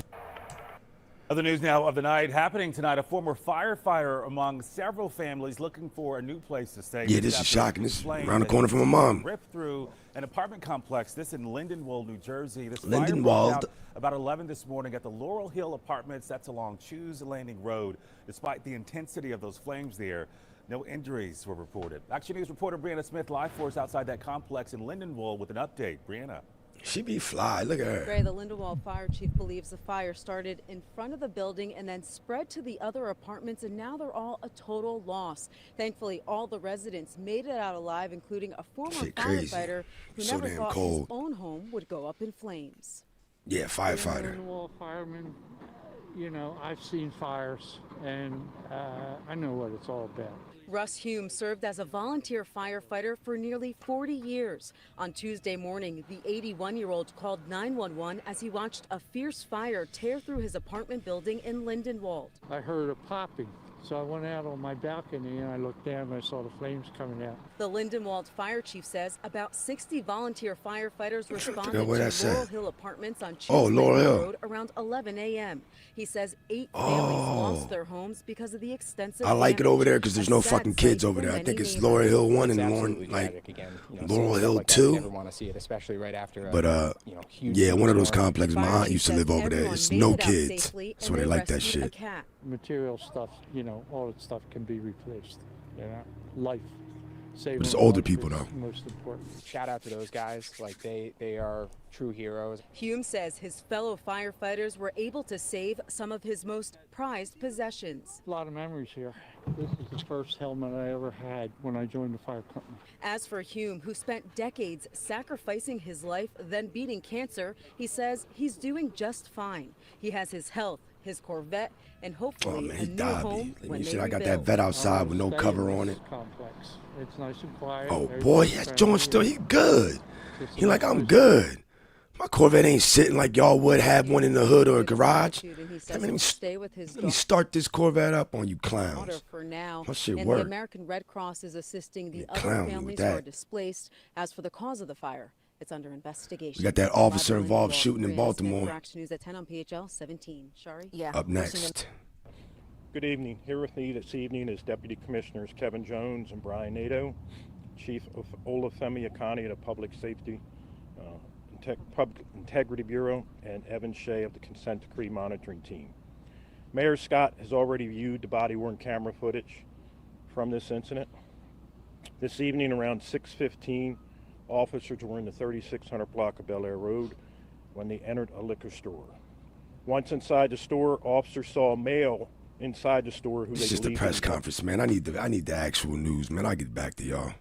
Other news now of the night happening tonight. A former firefighter among several families looking for a new place to stay. Yeah, this is shocking. This is around the corner from my mom. Ripped through an apartment complex. This in Lindenwold, New Jersey. This fire broke out about 11 this morning at the Laurel Hill Apartments. That's along Choose Landing Road. Despite the intensity of those flames there, no injuries were reported. Action News reporter Brianna Smith live for us outside that complex in Lindenwold with an update. Brianna. She be fly. Look at her. Ray, the Lindenwold fire chief believes the fire started in front of the building and then spread to the other apartments, and now they're all a total loss. Thankfully, all the residents made it out alive, including a former firefighter who never thought his own home would go up in flames. Yeah, firefighter. Lindenwold fireman, I've seen fires, and I know what it's all about. Russ Hume served as a volunteer firefighter for nearly 40 years. On Tuesday morning, the 81-year-old called 911 as he watched a fierce fire tear through his apartment building in Lindenwold. I heard a popping, so I went out on my balcony and I looked down and I saw the flames coming out. The Lindenwold fire chief says about 60 volunteer firefighters responded to Laurel Hill Apartments on Choose Laurel Hill Road around 11 a.m. He says 8 families lost their homes because of the extensive I like it damage. over there because there's no fucking kids over there. I think it's Laurel Hill 1 and Laurel Hill 2. But yeah, one of those complexes. My aunt used to live over there. It's no kids. That's why they like that shit. Material stuff, all that stuff can be replaced. Life. saving But it's a older life people, is though. most important. Shout out to those guys. Like they are true heroes. Hume says his fellow firefighters were able to save some of his most prized possessions. A lot of memories here. This is the first helmet I ever had when I joined the fire company. As for Hume, who spent decades sacrificing his life, then beating cancer, he says he's doing just fine. He has his health, his Corvette, and hopefully a new home when You they see, I got rebuild. that vet outside with no cover on it. Complex. It's nice and quiet. Oh boy, that's John still, he good. He like, I'm good. My Corvette ain't sitting like y'all would have one in the hood or a garage. Let me start this Corvette up on you clowns. For now. My shit And work. the American Red Cross is assisting the other clown me with families that. who are displaced. As for the cause of the fire, it's under investigation. We got that officer Live in involved Lindenwold, shooting in Brianna Smith Baltimore. for Action News at 10 on PHL 17. Shari? Up next. Good evening. Here with me this evening is Deputy Commissioners Kevin Jones and Brian Nadeau, Chief of Olafemi Akani of the Public Safety Public Integrity Bureau, and Evan Shea of the Consent Decree Monitoring Team. Mayor Scott has already viewed the body-worn camera footage from this incident. This evening around 6:15, officers were in the 3600 block of Bel Air Road when they entered a liquor store. Once inside the store, officers saw a male inside the store who It's they just a believed press was conference, man. I need the actual news, man. I'll get back to y'all.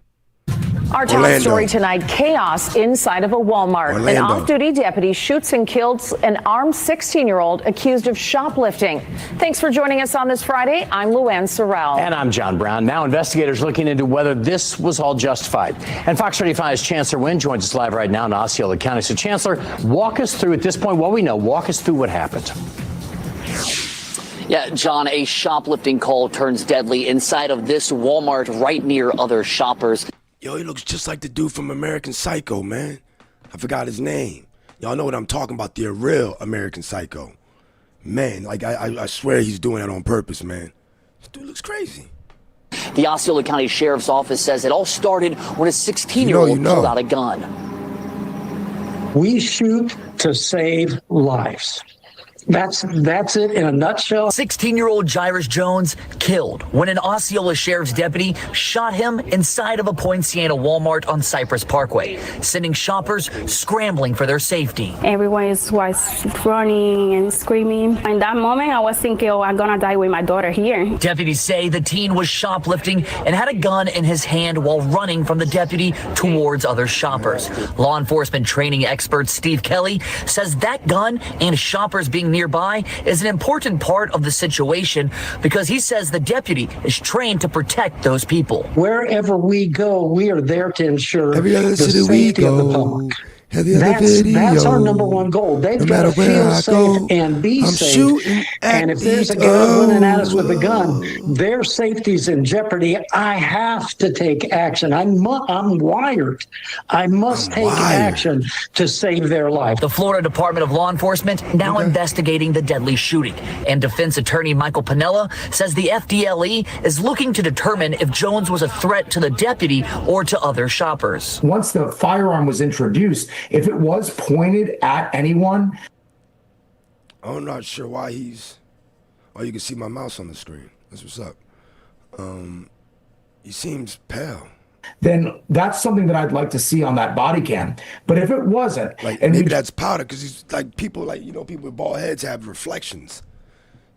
Our top story tonight, chaos inside of a Walmart. An off-duty deputy shoots and kills an armed 16-year-old accused of shoplifting. Thanks for joining us on this Friday. I'm Luann Sorrell. And I'm John Brown. Now investigators looking into whether this was all justified. And Fox 35's Chancellor Wynn joins us live right now in Osceola County. So Chancellor, walk us through at this point what we know. Walk us through what happened. Yeah, John, a shoplifting call turns deadly inside of this Walmart right near other shoppers. Yo, he looks just like the dude from American Psycho, man. I forgot his name. Y'all know what I'm talking about, the real American Psycho. Man, like, I swear he's doing that on purpose, man. This dude looks crazy. The Osceola County Sheriff's Office says it all started when a 16-year-old pulled out a gun. We shoot to save lives. That's it in a nutshell. 16-year-old Jairus Jones killed when an Osceola Sheriff's deputy shot him inside of a Poinciana Walmart on Cypress Parkway, sending shoppers scrambling for their safety. Everyone was running and screaming. In that moment, I was thinking, oh, I'm gonna die with my daughter here. Deputies say the teen was shoplifting and had a gun in his hand while running from the deputy towards other shoppers. Law enforcement training expert Steve Kelly says that gun and shoppers being nearby is an important part of the situation because he says the deputy is trained to protect those people. Wherever we go, we are there to ensure Every other the city we safety of the go, public. every other video, That's our number one goal. They've no got matter to where feel I safe go, and be I'm safe. shooting at And if there's a these- guy running at us with a gun, their safety's in jeopardy. I have to take action. I'm wired. I must take action to save their life. The Florida Department of Law Enforcement now investigating the deadly shooting. And defense attorney Michael Piniella says the FDLE is looking to determine if Jones was a threat to the deputy or to other shoppers. Once the firearm was introduced, if it was pointed at anyone. I'm not sure why he's. Oh, you can see my mouse on the screen. That's what's up. He seems pale. Then that's something that I'd like to see on that body cam. But if it wasn't, Like and maybe that's powder because he's like people people with bald heads have reflections,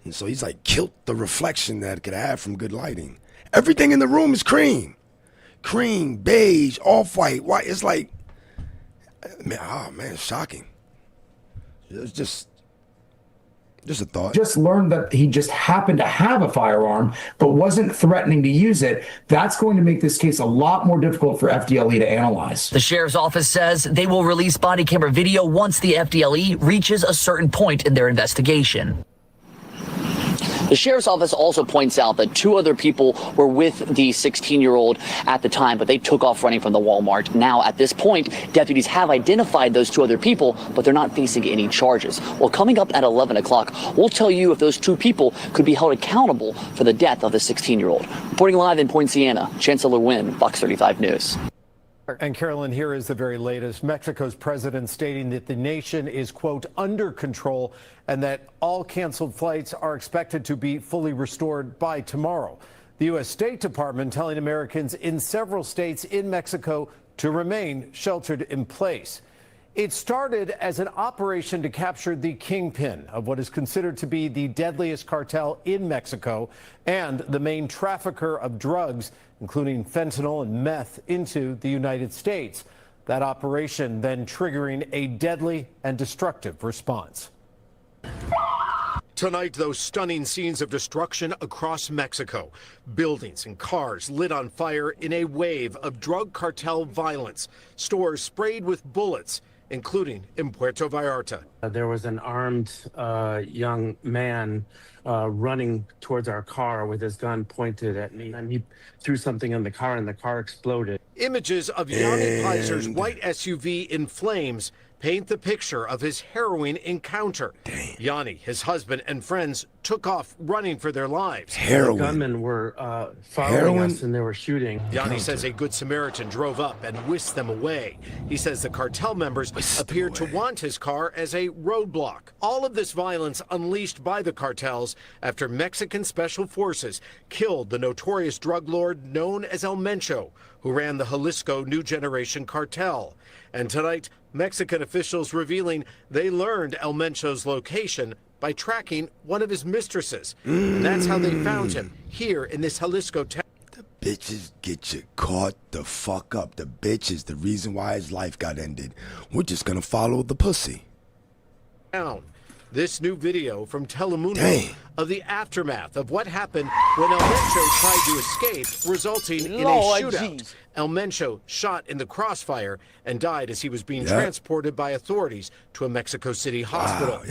and so he's like killed the reflection that it could have from good lighting. Everything in the room is cream, beige, off-white, white. It's like, man, it's shocking. It's just a thought. just learned that he just happened to have a firearm, but wasn't threatening to use it, that's going to make this case a lot more difficult for FDLE to analyze. The sheriff's office says they will release body camera video once the FDLE reaches a certain point in their investigation. The sheriff's office also points out that two other people were with the 16-year-old at the time, but they took off running from the Walmart. Now, at this point, deputies have identified those two other people, but they're not facing any charges. Well, coming up at 11 o'clock, we'll tell you if those two people could be held accountable for the death of the 16-year-old. Reporting live in Poinciana, Chancellor Wynn, Fox 35 News. And Carolyn, here is the very latest. Mexico's president stating that the nation is, quote, under control and that all canceled flights are expected to be fully restored by tomorrow. The U.S. State Department telling Americans in several states in Mexico to remain sheltered in place. It started as an operation to capture the kingpin of what is considered to be the deadliest cartel in Mexico and the main trafficker of drugs, including fentanyl and meth, into the United States. That operation then triggering a deadly and destructive response. Tonight, those stunning scenes of destruction across Mexico. Buildings and cars lit on fire in a wave of drug cartel violence. Stores sprayed with bullets, including in Puerto Vallarta. There was an armed young man running towards our car with his gun pointed at me, and he threw something in the car, and the car exploded. Images of Yanni Pizer's white SUV in flames paint the picture of his harrowing encounter. Yanni, his husband, and friends took off running for their lives. The gunmen were following us, and they were shooting. Yanni says a good Samaritan drove up and whisked them away. He says the cartel members appeared to want his car as a roadblock. All of this violence unleashed by the cartels after Mexican special forces killed the notorious drug lord known as El Mencho, who ran the Jalisco New Generation cartel. And tonight, Mexican officials revealing they learned El Mencho's location by tracking one of his mistresses. And that's how they found him, here in this Jalisco town. The bitches get you caught the fuck up. The bitch is the reason why his life got ended. We're just gonna follow the pussy. This new video from Telemundo of the aftermath of what happened when El Mencho tried to escape, resulting in a shootout. El Mencho shot in the crossfire and died as he was being transported by authorities to a Mexico City hospital.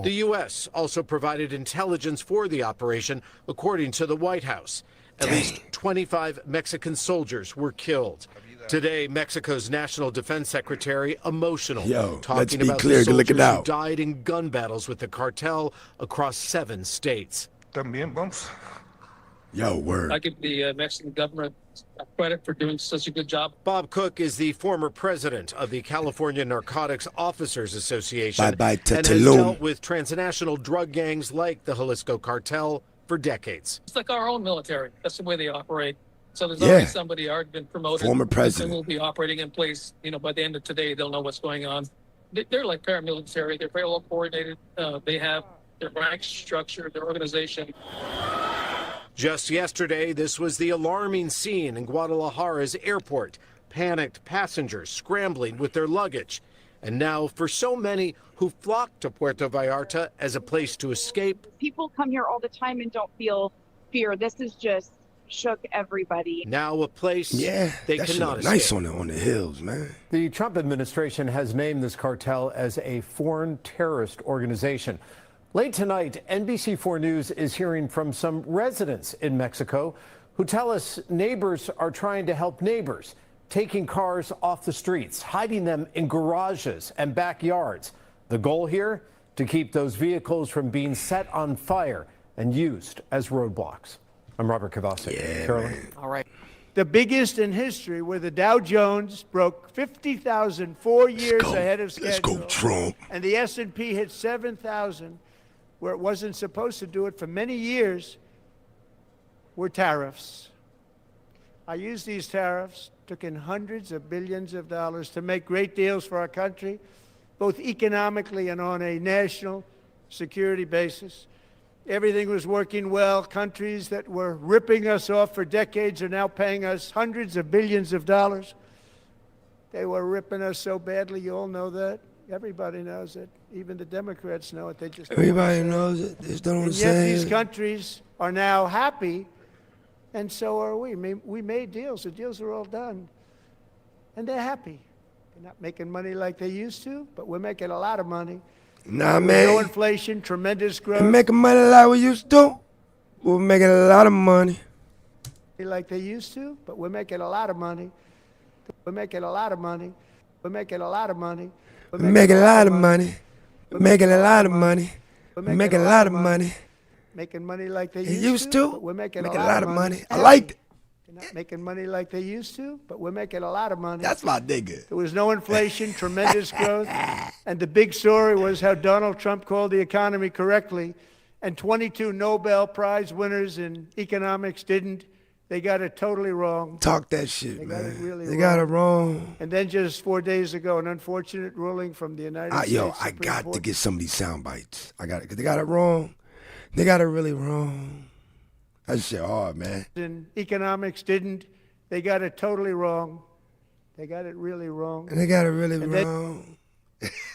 The U.S. also provided intelligence for the operation, according to the White House. At least 25 Mexican soldiers were killed. Today, Mexico's National Defense Secretary emotional, talking about the soldiers who died in gun battles with the cartel across 7 states. Word. I give the Mexican government credit for doing such a good job. Bob Cook is the former president of the California Narcotics Officers Association and has dealt with transnational drug gangs like the Jalisco cartel for decades. It's like our own military. That's the way they operate. So there's already somebody already been promoted. Former president. Who will be operating in place. You know, by the end of today, they'll know what's going on. They're like paramilitary. They're very well coordinated. They have their rank structure, their organization. Just yesterday, this was the alarming scene in Guadalajara's airport. Panicked passengers scrambling with their luggage. And now, for so many who flock to Puerto Vallarta as a place to escape. People come here all the time and don't feel fear. This is just shook everybody. Now a place they cannot escape. Nice on the hills, man. The Trump administration has named this cartel as a foreign terrorist organization. Late tonight, NBC4 News is hearing from some residents in Mexico who tell us neighbors are trying to help neighbors, taking cars off the streets, hiding them in garages and backyards. The goal here, to keep those vehicles from being set on fire and used as roadblocks. I'm Robert Khaotic. Carolyn. All right. The biggest in history, where the Dow Jones broke 50,000 4 years ahead of schedule. Let's go, Trump. And the S&P hit 7,000, where it wasn't supposed to do it for many years, were tariffs. I used these tariffs, took in hundreds of billions of dollars to make great deals for our country, both economically and on a national security basis. Everything was working well. Countries that were ripping us off for decades are now paying us hundreds of billions of dollars. They were ripping us so badly, you all know that. Everybody knows it. Even the Democrats know it. They just everybody knows it. They just don't say it. Yet these countries are now happy, and so are we. We made deals. The deals are all done, and they're happy. They're not making money like they used to, but we're making a lot of money. Nah, man. No inflation, tremendous growth. We're making money like we used to. We're making a lot of money. Like they used to, but we're making a lot of money. We're making a lot of money. We're making a lot of money. We're making a lot of money. We're making a lot of money. We're making a lot of money. Making money like they used to. But we're making a lot of money. I Yeah. liked it. They're not making money like they used to, but we're making a lot of money. That's my nigga. There was no inflation, tremendous growth, and the big story was how Donald Trump called the economy correctly, and 22 Nobel Prize winners in economics didn't. They got it totally wrong. Talk that shit, They man. got it really They got it wrong. And then just 4 days ago, an unfortunate ruling from the United States I Supreme got Court. to get some of these sound bites. I got it. 'Cause they got it wrong. They got it really wrong. That shit hard, man. And economics didn't. They got it totally wrong. They got it really wrong. And they got it really And then- wrong.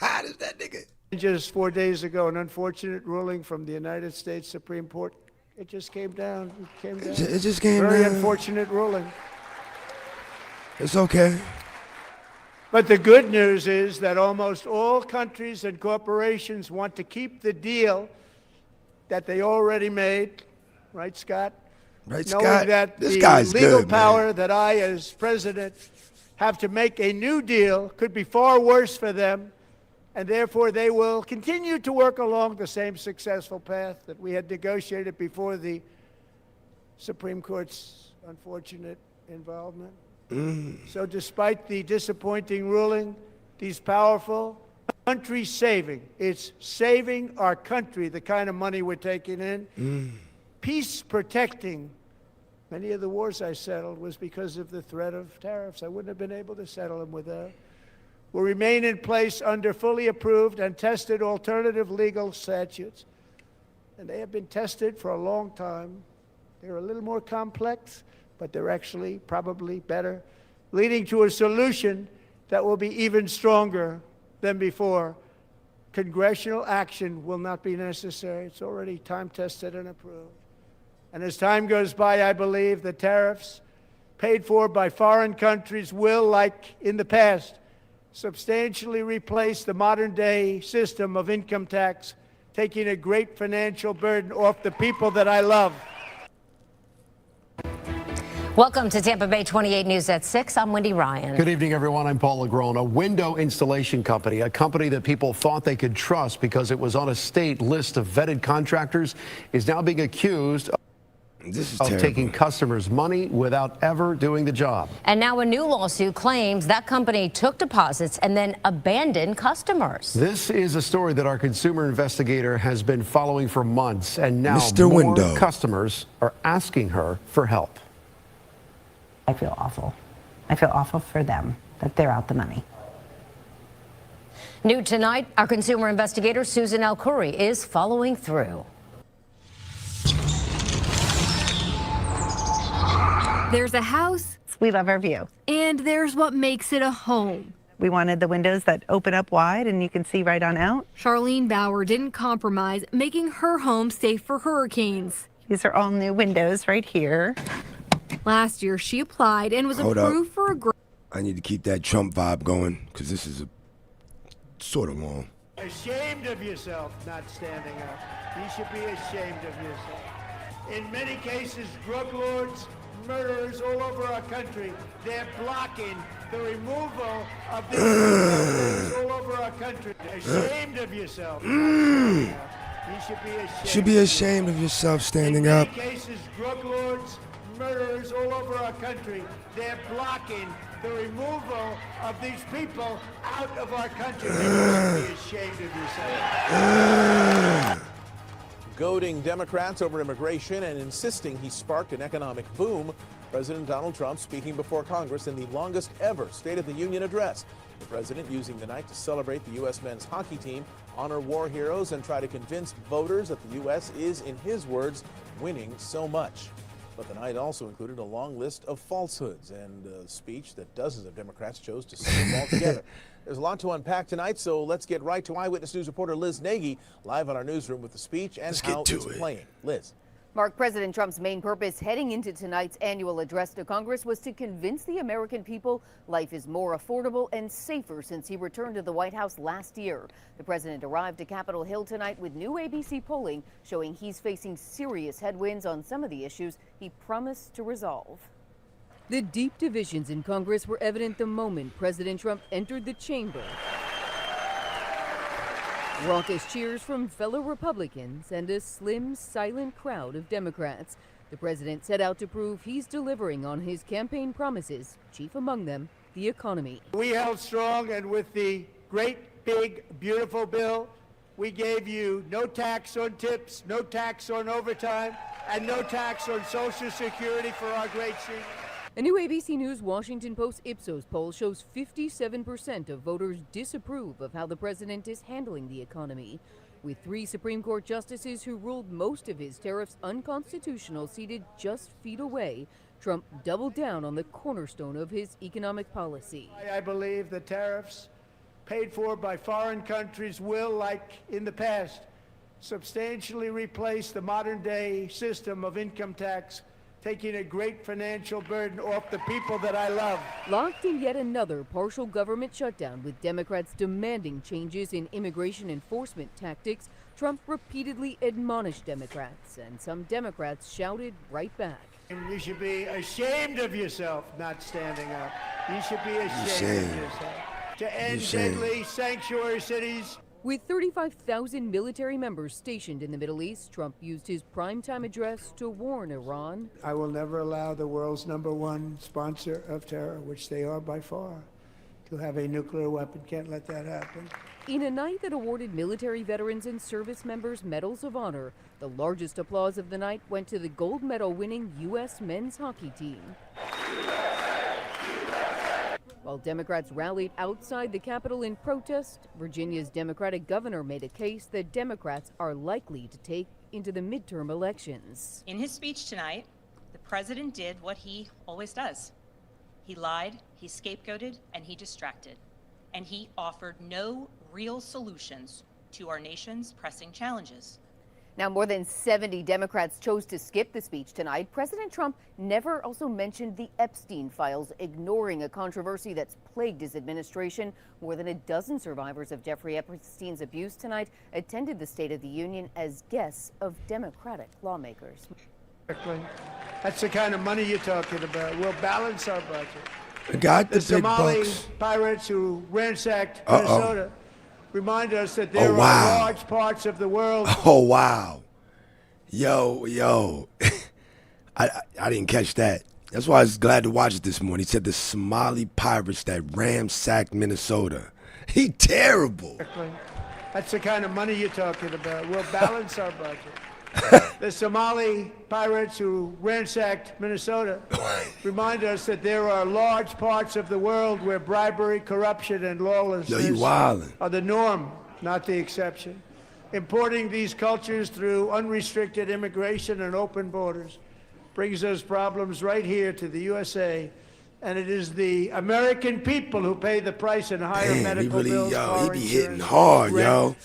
How does that nigga? Just 4 days ago, an unfortunate ruling from the United States Supreme Court. It just came down. It came down. It just came Very down. unfortunate ruling. It's okay. But the good news is that almost all countries and corporations want to keep the deal that they already made. Right, Scott? Right, Knowing Scott? that This the guy's legal good, man. power that I, as president, have to make a new deal could be far worse for them, and therefore they will continue to work along the same successful path that we had negotiated before the Supreme Court's unfortunate involvement. So despite the disappointing ruling, these powerful country-saving, it's saving our country, the kind of money we're taking in, peace-protecting. Many of the wars I settled was because of the threat of tariffs. I wouldn't have been able to settle them without. Will remain in place under fully approved and tested alternative legal statutes. And they have been tested for a long time. They're a little more complex, but they're actually probably better, leading to a solution that will be even stronger than before. Congressional action will not be necessary. It's already time-tested and approved. And as time goes by, I believe the tariffs paid for by foreign countries will, like in the past, substantially replace the modern-day system of income tax, taking a great financial burden off the people that I love. Welcome to Tampa Bay 28 News at 6. I'm Wendy Ryan. Good evening, everyone. I'm Paul Legrone. A window installation company, a company that people thought they could trust because it was on a state list of vetted contractors, is now being accused of taking customers' money without ever doing the job. And now a new lawsuit claims that company took deposits and then abandoned customers. This is a story that our consumer investigator has been following for months, and now Mr. more Window. customers are asking her for help. I feel awful. I feel awful for them that they're out the money. New tonight, our consumer investigator Susan El-Khoury is following through. There's a house. We love our view. And there's what makes it a home. We wanted the windows that open up wide and you can see right on out. Charlene Bauer didn't compromise, making her home safe for hurricanes. These are all new windows right here. Last year, she applied and was Hold up. approved for a grant. I need to keep that Trump vibe going because this is a sort of long. Ashamed of yourself not standing up. You should be ashamed of yourself. In many cases, drug lords, murderers all over our country, they're blocking the removal of these drugs all over our country. Ashamed of yourself. You should be ashamed. Should be ashamed of yourself standing up. In many cases, drug lords, murderers all over our country, they're blocking the removal of these people out of our country. You should be ashamed of yourself. Goading Democrats over immigration and insisting he sparked an economic boom. President Donald Trump speaking before Congress in the longest ever State of the Union address. The president using the night to celebrate the U.S. men's hockey team, honor war heroes, and try to convince voters that the U.S. is, in his words, winning so much. But the night also included a long list of falsehoods and a speech that dozens of Democrats chose to skip altogether. There's a lot to unpack tonight, so let's get right to Eyewitness News reporter Liz Nagy live on our newsroom with the speech and how it's playing. Liz. Mark, President Trump's main purpose heading into tonight's annual address to Congress was to convince the American people life is more affordable and safer since he returned to the White House last year. The president arrived at Capitol Hill tonight with new ABC polling showing he's facing serious headwinds on some of the issues he promised to resolve. The deep divisions in Congress were evident the moment President Trump entered the chamber. Raucous cheers from fellow Republicans and a slim, silent crowd of Democrats. The president set out to prove he's delivering on his campaign promises, chief among them, the economy. We held strong, and with the great, big, beautiful bill, we gave you no tax on tips, no tax on overtime, and no tax on Social Security for our great seniors. A new ABC News Washington Post Ipsos poll shows 57% of voters disapprove of how the president is handling the economy. With 3 Supreme Court justices who ruled most of his tariffs unconstitutional seated just feet away, Trump doubled down on the cornerstone of his economic policy. I believe the tariffs paid for by foreign countries will, like in the past, substantially replace the modern-day system of income tax, taking a great financial burden off the people that I love. Locked in yet another partial government shutdown, with Democrats demanding changes in immigration enforcement tactics, Trump repeatedly admonished Democrats, and some Democrats shouted right back. You should be ashamed of yourself not standing up. You should be ashamed of yourself. To end deadly sanctuary cities. With 35,000 military members stationed in the Middle East, Trump used his primetime address to warn Iran. I will never allow the world's #1 sponsor of terror, which they are by far, to have a nuclear weapon. Can't let that happen. In a night that awarded military veterans and service members medals of honor, the largest applause of the night went to the gold medal-winning U.S. men's hockey team. While Democrats rallied outside the Capitol in protest, Virginia's Democratic governor made a case that Democrats are likely to take into the midterm elections. In his speech tonight, the president did what he always does. He lied, he scapegoated, and he distracted. And he offered no real solutions to our nation's pressing challenges. Now, more than 70 Democrats chose to skip the speech tonight. President Trump never also mentioned the Epstein files, ignoring a controversy that's plagued his administration. More than a dozen survivors of Jeffrey Epstein's abuse tonight attended the State of the Union as guests of Democratic lawmakers. That's the kind of money you're talking about. We'll balance our budget. I got the big Somali bucks. pirates who ransacked Minnesota remind us that there are large parts of the world. Oh, wow. Yo. I didn't catch that. That's why I was glad to watch it this morning. He said the Somali pirates that ransacked Minnesota. He terrible. That's the kind of money you're talking about. We'll balance our budget. The Somali pirates who ransacked Minnesota remind us that there are large parts of the world where bribery, corruption, and lawlessness are the norm, not the exception. Importing these cultures through unrestricted immigration and open borders brings those problems right here to the USA. And it is the American people who pay the price in higher medical bills, he be hitting hard, rent,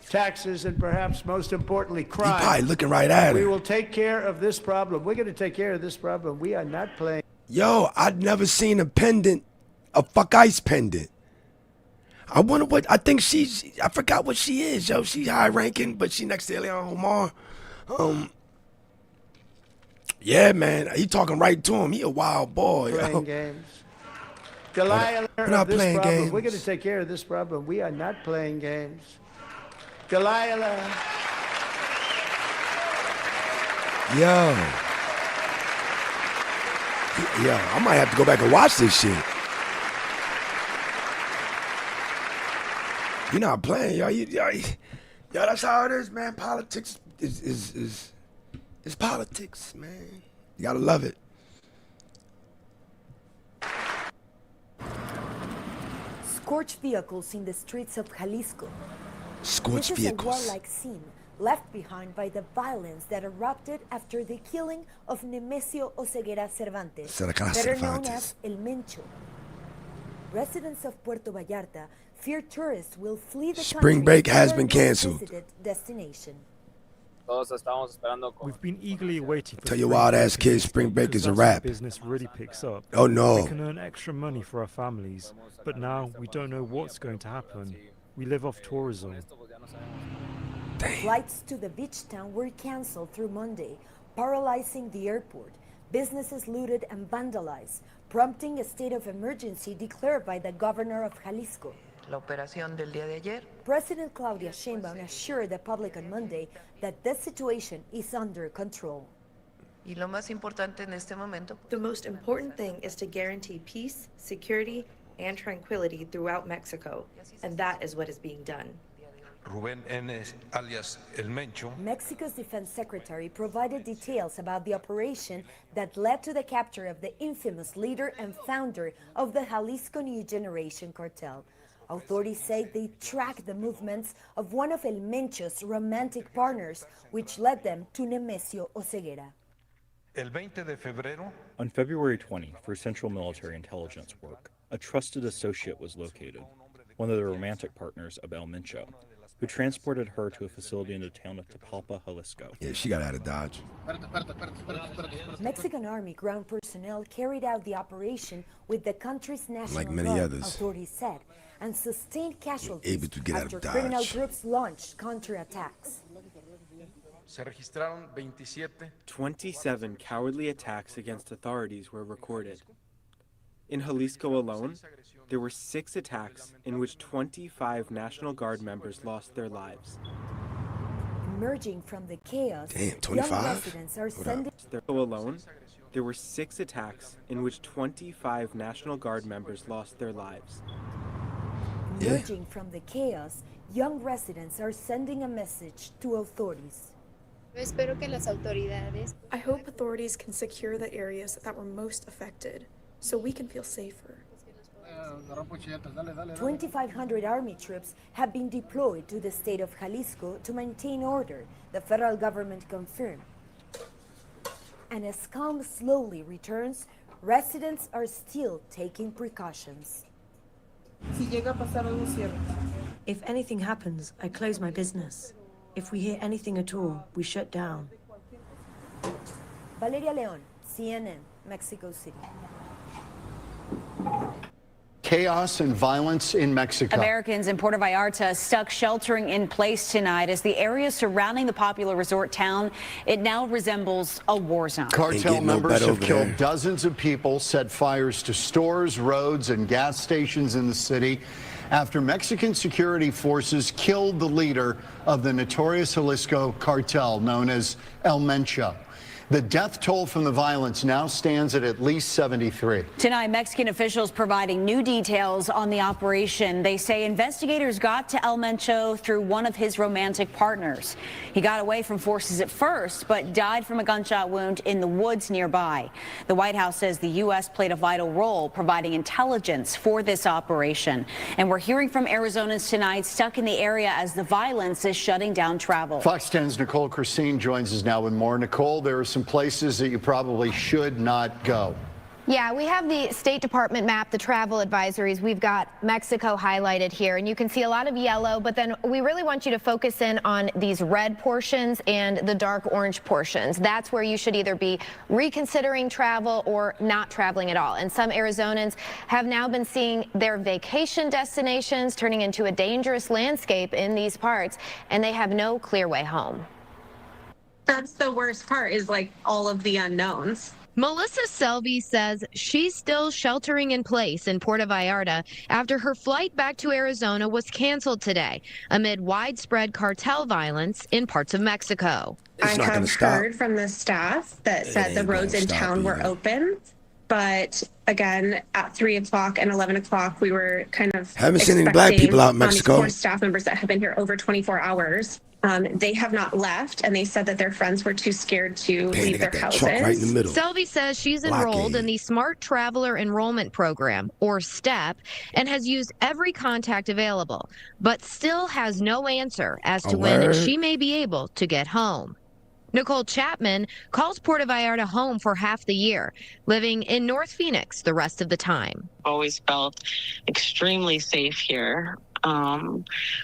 taxes, and perhaps most importantly, crime. He probably looking right at We her. will take care of this problem. We're going to take care of this problem. We are not playing. Yo, I'd never seen a pendant, a fuck ice pendant. I wonder what, I forgot what she is, yo. She's high ranking, but she next to Ilhan Omar. Yeah, man, he talking right to him. He a wild boy, Playing yo. games. Delilah, We're not this playing problem. games. We're going to take care of this problem. We are not playing games. Delilah. Yo, I might have to go back and watch this shit. You're not playing, yo. Yo, that's how it is, man. Politics is politics, man. You gotta love it. Scorched vehicles in the streets of Jalisco. Scorched This vehicles. is a warlike scene left behind by the violence that erupted after the killing of Nemesio Oseguera Cervantes, better known as El Mencho. Residents of Puerto Vallarta fear tourists will flee the Spring country break to has their been canceled. visited destination. We've been eagerly waiting for Tell your spring wild break ass to kids start spring break because is a that's when wrap. Business really picks up. Oh, no. We can earn extra money for our families, but now we don't know what's going to happen. We live off tourism. Flights to the beach town were canceled through Monday, paralyzing the airport. Businesses looted and vandalized, prompting a state of emergency declared by the governor of Jalisco. President Claudia Sheinbaum assured the public on Monday that the situation is under control. The most important thing is to guarantee peace, security, and tranquility throughout Mexico, and that is what is being done. Mexico's defense secretary provided details about the operation that led to the capture of the infamous leader and founder of the Jalisco New Generation Cartel. Authorities say they tracked the movements of one of El Mencho's romantic partners, which led them to Nemesio Oseguera. On February 20, for Central Military Intelligence work, a trusted associate was located, one of the romantic partners of El Mencho, who transported her to a facility in the town of Tapalpa, Jalisco. Yeah, she got out of Dodge. Mexican Army ground personnel carried out the operation with the country's National Like many Guard, others. authorities said, and sustained casualties Able to get out after of Dodge. criminal groups launched counterattacks. 27 cowardly attacks against authorities were recorded. In Jalisco alone, there were 6 attacks in which 25 National Guard members lost their lives. Emerging from the chaos, Damn, young 25? residents are sending... Alone, there were 6 attacks in which 25 National Guard members lost their lives. Emerging from the chaos, young residents are sending a message to authorities. I hope authorities can secure the areas that were most affected so we can feel safer. 2,500 Army troops have been deployed to the state of Jalisco to maintain order, the federal government confirmed. And as calm slowly returns, residents are still taking precautions. If anything happens, I close my business. If we hear anything at all, we shut down. Valeria Leon, CNN, Mexico City. Chaos and violence in Mexico. Americans in Puerto Vallarta stuck sheltering in place tonight as the area surrounding the popular resort town, it now resembles a war zone. Cartel members have killed dozens of people, set fires to stores, roads, and gas stations in the city after Mexican security forces killed the leader of the notorious Jalisco cartel known as El Mencho. The death toll from the violence now stands at least 73. Tonight, Mexican officials providing new details on the operation. They say investigators got to El Mencho through one of his romantic partners. He got away from forces at first, but died from a gunshot wound in the woods nearby. The White House says the U.S. played a vital role providing intelligence for this operation. And we're hearing from Arizonans tonight stuck in the area as the violence is shutting down travel. Fox 10's Nicole Christine joins us now with more. Nicole, there are some places that you probably should not go. Yeah, we have the State Department map, the travel advisories. We've got Mexico highlighted here, and you can see a lot of yellow, but then we really want you to focus in on these red portions and the dark orange portions. That's where you should either be reconsidering travel or not traveling at all. And some Arizonans have now been seeing their vacation destinations turning into a dangerous landscape in these parts, and they have no clear way home. That's the worst part, is like all of the unknowns. Melissa Selvey says she's still sheltering in place in Puerto Vallarta after her flight back to Arizona was canceled today amid widespread cartel violence in parts of Mexico. I have heard from the staff that said the roads in town were open, but again, at 3 o'clock and 11 o'clock, we were kind of haven't seen any black people out in Mexico. These 4 staff members that have been here over 24 hours. They have not left, and they said that their friends were too scared to leave their houses. Right in the middle. Selvey says she's enrolled in the Smart Traveler Enrollment Program, or STEP, and has used every contact available, but still has no answer as to when she may be able to get home. Nicole Chapman calls Puerto Vallarta home for half the year, living in North Phoenix the rest of the time. Always felt extremely safe here.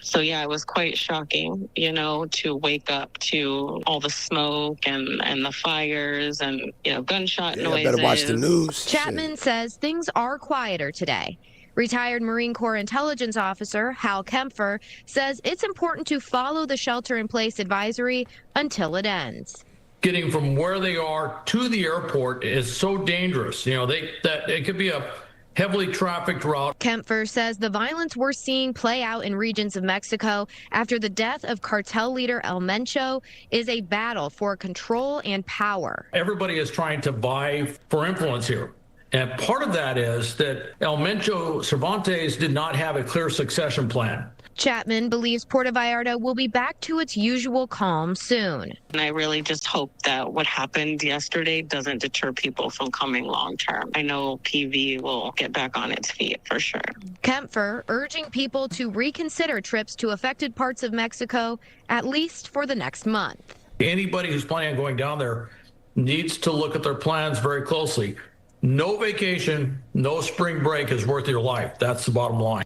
So yeah, it was quite shocking, you know, to wake up to all the smoke and the fires and, you know, gunshot noises. Better watch the news. Chapman says things are quieter today. Retired Marine Corps intelligence officer Hal Kempfer says it's important to follow the shelter-in-place advisory until it ends. Getting from where they are to the airport is so dangerous. You know, it could be a heavily trafficked route. Kempfer says the violence we're seeing play out in regions of Mexico after the death of cartel leader El Mencho is a battle for control and power. Everybody is trying to vie for influence here. And part of that is that El Mencho Cervantes did not have a clear succession plan. Chapman believes Puerto Vallarta will be back to its usual calm soon. And I really just hope that what happened yesterday doesn't deter people from coming long term. I know PV will get back on its feet for sure. Kempfer urging people to reconsider trips to affected parts of Mexico, at least for the next month. Anybody who's planning on going down there needs to look at their plans very closely. No vacation, no spring break is worth your life. That's the bottom line.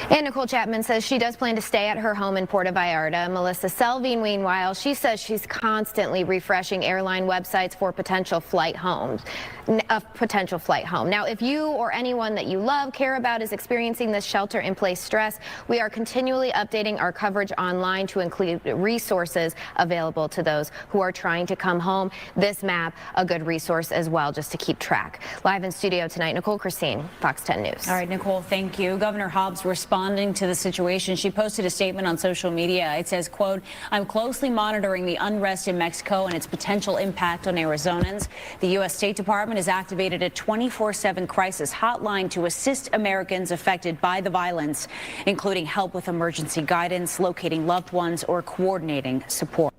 And Nicole Chapman says she does plan to stay at her home in Puerto Vallarta. Melissa Selvin, meanwhile, she says she's constantly refreshing airline websites for potential flight home. Now, if you or anyone that you love, care about, is experiencing this shelter-in-place stress, we are continually updating our coverage online to include resources available to those who are trying to come home. This map, a good resource as well, just to keep track. Live in studio tonight, Nicole Christine, Fox 10 News. All right, Nicole, thank you. Governor Hobbs responding to the situation. She posted a statement on social media. It says, quote, "I'm closely monitoring the unrest in Mexico and its potential impact on Arizonans. The U.S. State Department has activated a 24/7 crisis hotline to assist Americans affected by the violence, including help with emergency guidance, locating loved ones, or coordinating support."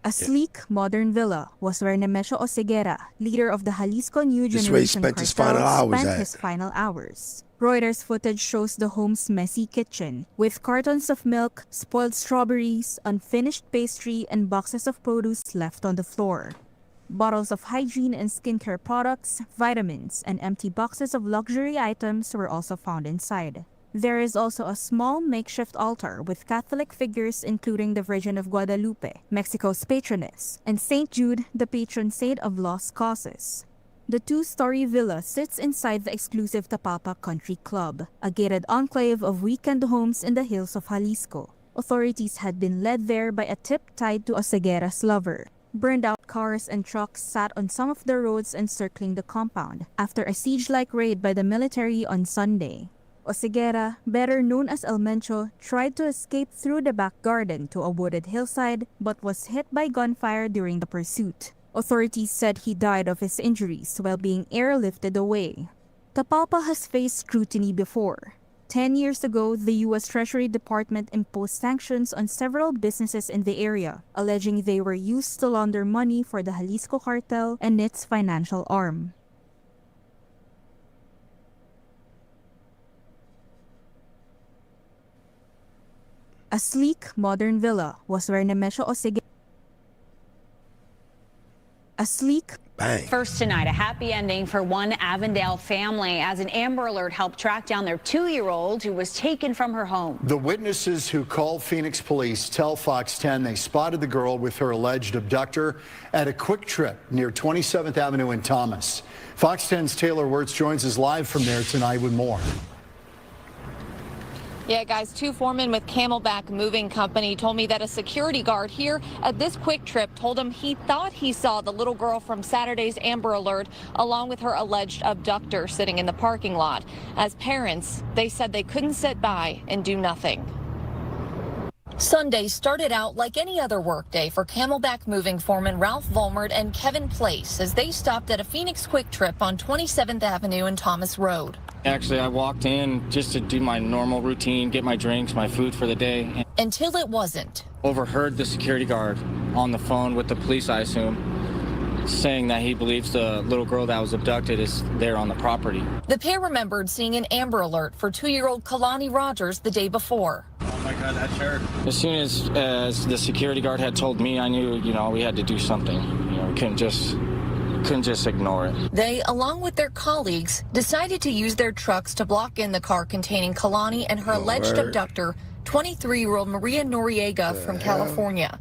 A sleek, modern villa was where Nemesio Oseguera, leader of the Jalisco New Generation Cartel, spent his final hours. Reuters footage shows the home's messy kitchen, with cartons of milk, spoiled strawberries, unfinished pastry, and boxes of produce left on the floor. Bottles of hygiene and skincare products, vitamins, and empty boxes of luxury items were also found inside. There is also a small makeshift altar with Catholic figures including the Virgin of Guadalupe, Mexico's patroness, and St. Jude, the patron saint of lost causes. The two-story villa sits inside the exclusive Tapalpa Country Club, a gated enclave of weekend homes in the hills of Jalisco. Authorities had been led there by a tip tied to Oseguera's lover. Burned-out cars and trucks sat on some of the roads encircling the compound after a siege-like raid by the military on Sunday. Oseguera, better known as El Mencho, tried to escape through the back garden to a wooded hillside but was hit by gunfire during the pursuit. Authorities said he died of his injuries while being airlifted away. Tapalpa has faced scrutiny before. 10 years ago, the U.S. Treasury Department imposed sanctions on several businesses in the area, alleging they were used to launder money for the Jalisco Cartel and its financial arm. A sleek, modern villa was where Nemesio Oseguera. First tonight, a happy ending for one Avondale family as an Amber Alert helped track down their 2-year-old who was taken from her home. The witnesses who called Phoenix police tell Fox 10 they spotted the girl with her alleged abductor at a Quick Trip near 27th Avenue in Thomas. Fox 10's Taylor Wirtz joins us live from there tonight with more. Yeah, guys, 2 foremen with Camelback Moving Company told me that a security guard here at this Quick Trip told him he thought he saw the little girl from Saturday's Amber Alert along with her alleged abductor sitting in the parking lot. As parents, they said they couldn't sit by and do nothing. Sunday started out like any other workday for Camelback Moving foreman Ralph Volmert and Kevin Place as they stopped at a Phoenix Quick Trip on 27th Avenue and Thomas Road. Actually, I walked in just to do my normal routine, get my drinks, my food for the day. Until it wasn't. Overheard the security guard on the phone with the police, I assume, saying that he believes the little girl that was abducted is there on the property. The pair remembered seeing an Amber Alert for 2-year-old Kalani Rogers the day before. Oh my God, that's her. As soon as the security guard had told me, I knew, we had to do something. We couldn't just ignore it. They, along with their colleagues, decided to use their trucks to block in the car containing Kalani and her alleged abductor, 23-year-old Maria Noriega from California.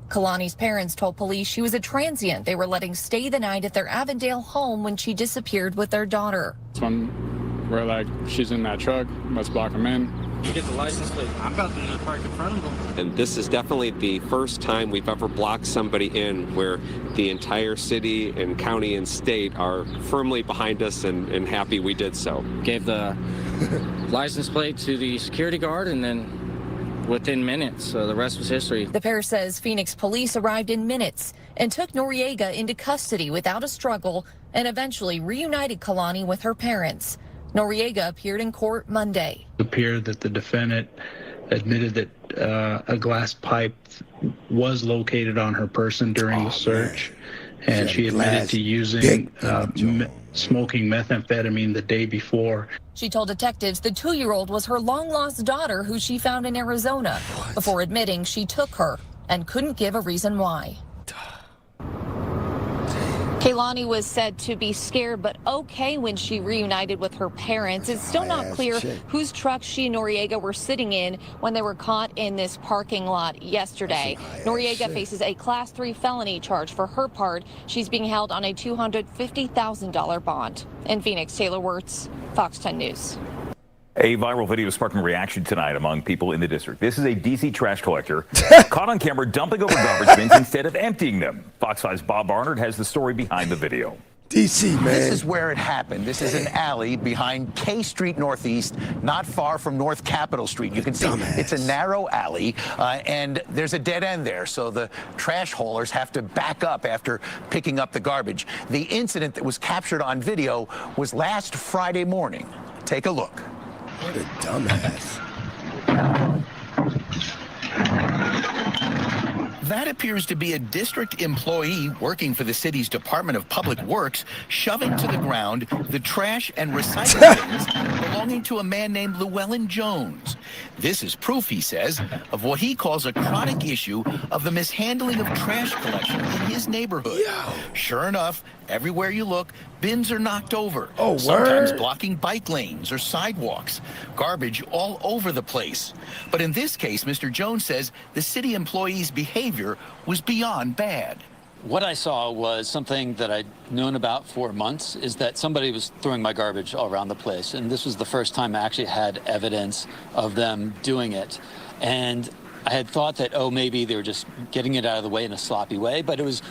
Kalani's parents told police she was a transient they were letting stay the night at their Avondale home when she disappeared with their daughter. When we're like, she's in that truck, let's block them in. You get the license plate. I'm about to park in front of them. And this is definitely the first time we've ever blocked somebody in where the entire city and county and state are firmly behind us and happy we did so. Gave the license plate to the security guard and then within minutes, the rest was history. The pair says Phoenix police arrived in minutes and took Noriega into custody without a struggle and eventually reunited Kalani with her parents. Noriega appeared in court Monday. It appeared that the defendant admitted that a glass pipe was located on her person during the search, and she admitted to using smoking methamphetamine the day before. She told detectives the 2-year-old was her long-lost daughter who she found in Arizona before admitting she took her and couldn't give a reason why. Kaylani was said to be scared but okay when she reunited with her parents. It's still not clear whose truck she and Noriega were sitting in when they were caught in this parking lot yesterday. Noriega faces a Class 3 felony charge for her part. She's being held on a $250,000 bond. In Phoenix, Taylor Wirtz, Fox 10 News. A viral video sparking reaction tonight among people in the district. This is a D.C. trash collector caught on camera dumping over garbage bins instead of emptying them. Fox 5's Bob Barnard has the story behind the video. D.C., man. This is where it happened. This is an alley behind K Street Northeast, not far from North Capitol Street. You can see it's a narrow alley, and there's a dead end there, so the trash haulers have to back up after picking up the garbage. The incident that was captured on video was last Friday morning. Take a look. What a dumbass. That appears to be a district employee working for the city's Department of Public Works shoving to the ground the trash and recycling bins belonging to a man named Llewellyn Jones. This is proof, he says, of what he calls a chronic issue of the mishandling of trash collection in his neighborhood. Sure enough, everywhere you look, bins are knocked over, sometimes blocking bike lanes or sidewalks. Garbage all over the place. But in this case, Mr. Jones says the city employee's behavior was beyond bad. What I saw was something that I'd known about for months, is that somebody was throwing my garbage all around the place. And this was the first time I actually had evidence of them doing it. And I had thought that, oh, maybe they were just getting it out of the way in a sloppy way, but it was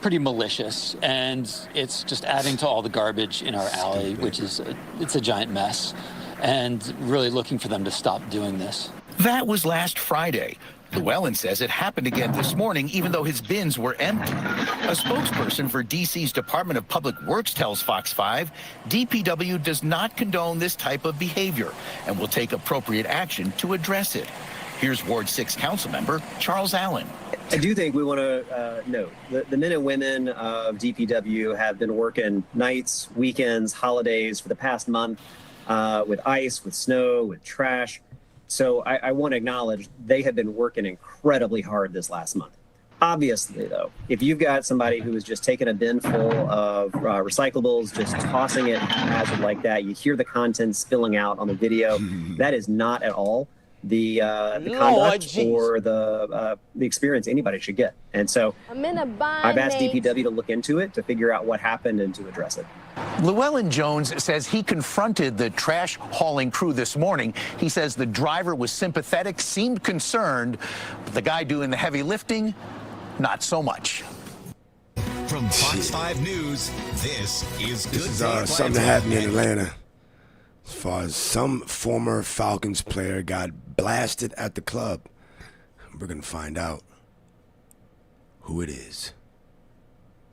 pretty malicious, and it's just adding to all the garbage in our alley, which is it's a giant mess, and really looking for them to stop doing this. That was last Friday. Llewellyn says it happened again this morning, even though his bins were empty. A spokesperson for D.C.'s Department of Public Works tells Fox 5 DPW does not condone this type of behavior and will take appropriate action to address it. Here's Ward 6 council member Charles Allen. I do think we want to note the men and women of DPW have been working nights, weekends, holidays for the past month with ice, with snow, with trash. So I want to acknowledge they have been working incredibly hard this last month. Obviously, though, if you've got somebody who is just taking a bin full of recyclables, just tossing it haphazard like that, you hear the contents spilling out on the video. That is not at all the conduct or the experience anybody should get. And so I've asked DPW to look into it, to figure out what happened and to address it. Llewellyn Jones says he confronted the trash hauling crew this morning. He says the driver was sympathetic, seemed concerned, but the guy doing the heavy lifting, not so much. From Fox 5 News, this is something happening in Atlanta. As far as some former Falcons player got blasted at the club. We're going to find out who it is.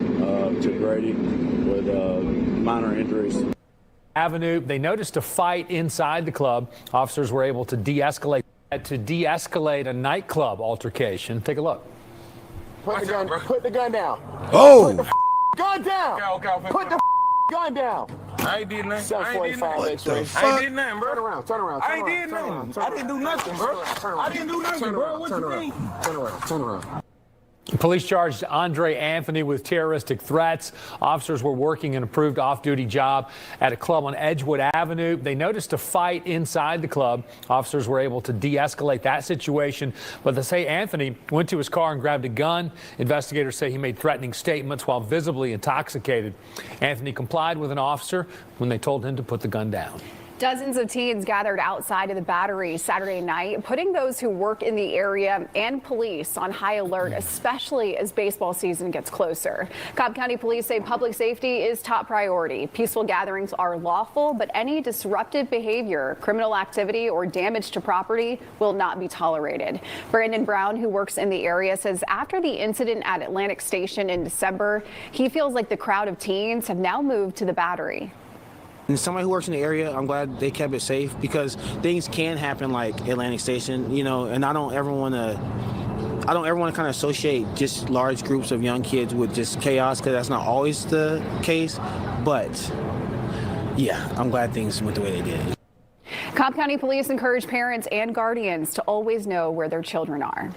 To Brady with minor injuries. Avenue, they noticed a fight inside the club. Officers were able to de-escalate a nightclub altercation. Take a look. Put the gun down. Oh! Put the gun down. Put the gun down. I ain't did nothing. I ain't did nothing, bro. Turn around. I ain't did nothing. I didn't do nothing, bro. I didn't do nothing, bro. What you mean? Turn around. Police charged Andre Anthony with terroristic threats. Officers were working an approved off-duty job at a club on Edgewood Avenue. They noticed a fight inside the club. Officers were able to de-escalate that situation, but they say Anthony went to his car and grabbed a gun. Investigators say he made threatening statements while visibly intoxicated. Anthony complied with an officer when they told him to put the gun down. Dozens of teens gathered outside of the Battery Saturday night, putting those who work in the area and police on high alert, especially as baseball season gets closer. Cobb County Police say public safety is top priority. Peaceful gatherings are lawful, but any disruptive behavior, criminal activity, or damage to property will not be tolerated. Brandon Brown, who works in the area, says after the incident at Atlantic Station in December, he feels like the crowd of teens have now moved to the Battery. And somebody who works in the area, I'm glad they kept it safe because things can happen like Atlantic Station, you know, and I don't ever want to kind of associate just large groups of young kids with just chaos because that's not always the case. But yeah, I'm glad things went the way they did. Cobb County Police encourage parents and guardians to always know where their children are.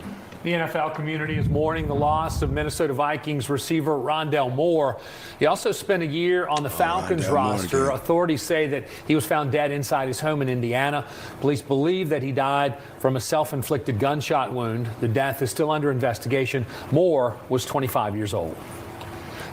The NFL community is mourning the loss of Minnesota Vikings receiver Rondell Moore. He also spent a year on the Falcons roster. Authorities say that he was found dead inside his home in Indiana. Police believe that he died from a self-inflicted gunshot wound. The death is still under investigation. Moore was 25 years old.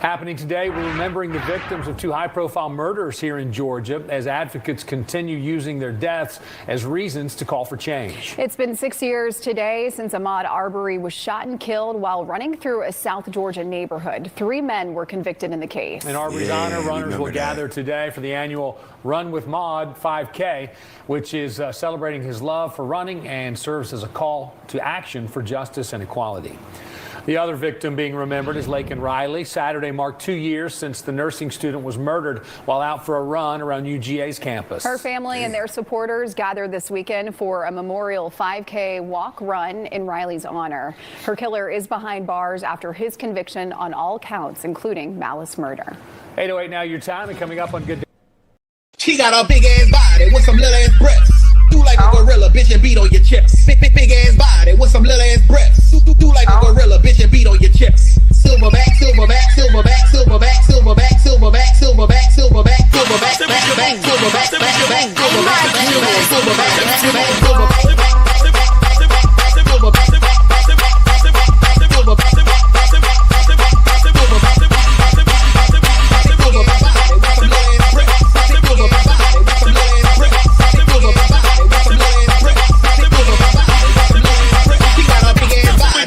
Happening today, we're remembering the victims of two high-profile murders here in Georgia as advocates continue using their deaths as reasons to call for change. It's been 6 years today since Ahmaud Arbery was shot and killed while running through a South Georgia neighborhood. 3 men were convicted in the case. In Arbery's honor, runners will gather today for the annual Run with Maud 5K, which is celebrating his love for running and serves as a call to action for justice and equality. The other victim being remembered is Laken Riley. Saturday marked 2 years since the nursing student was murdered while out for a run around UGA's campus. Her family and their supporters gathered this weekend for a memorial 5K walk run in Riley's honor. Her killer is behind bars after his conviction on all counts, including malice murder. 8:08 now your time, and coming up on Good Day. She got a big ass body with some little ass breasts. Do like a gorilla, bitch, and beat on your chest. Big ass body with some little ass breasts. Do like a gorilla, bitch, and beat on your chest. Silverback, silverback, silverback, silverback, silverback, silverback, silverback, silverback, silverback, silverback, silverback, silverback,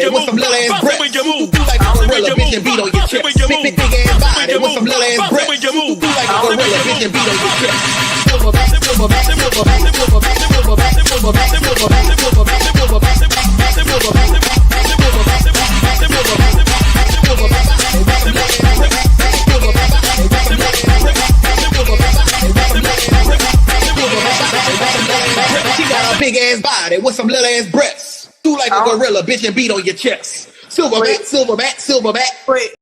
with some little ass breasts. Do like a gorilla, bitch, and beat on your chest. Big ass body with some little ass breasts. Do like a gorilla, bitch, and beat on your chest. Silverback, silverback, silverback, silverback, silverback, silverback, silverback, silverback, silverback, she got a big ass body with some little ass breasts. Do like a gorilla, bitch, and beat on your chest. Silverback, silverback, silverback.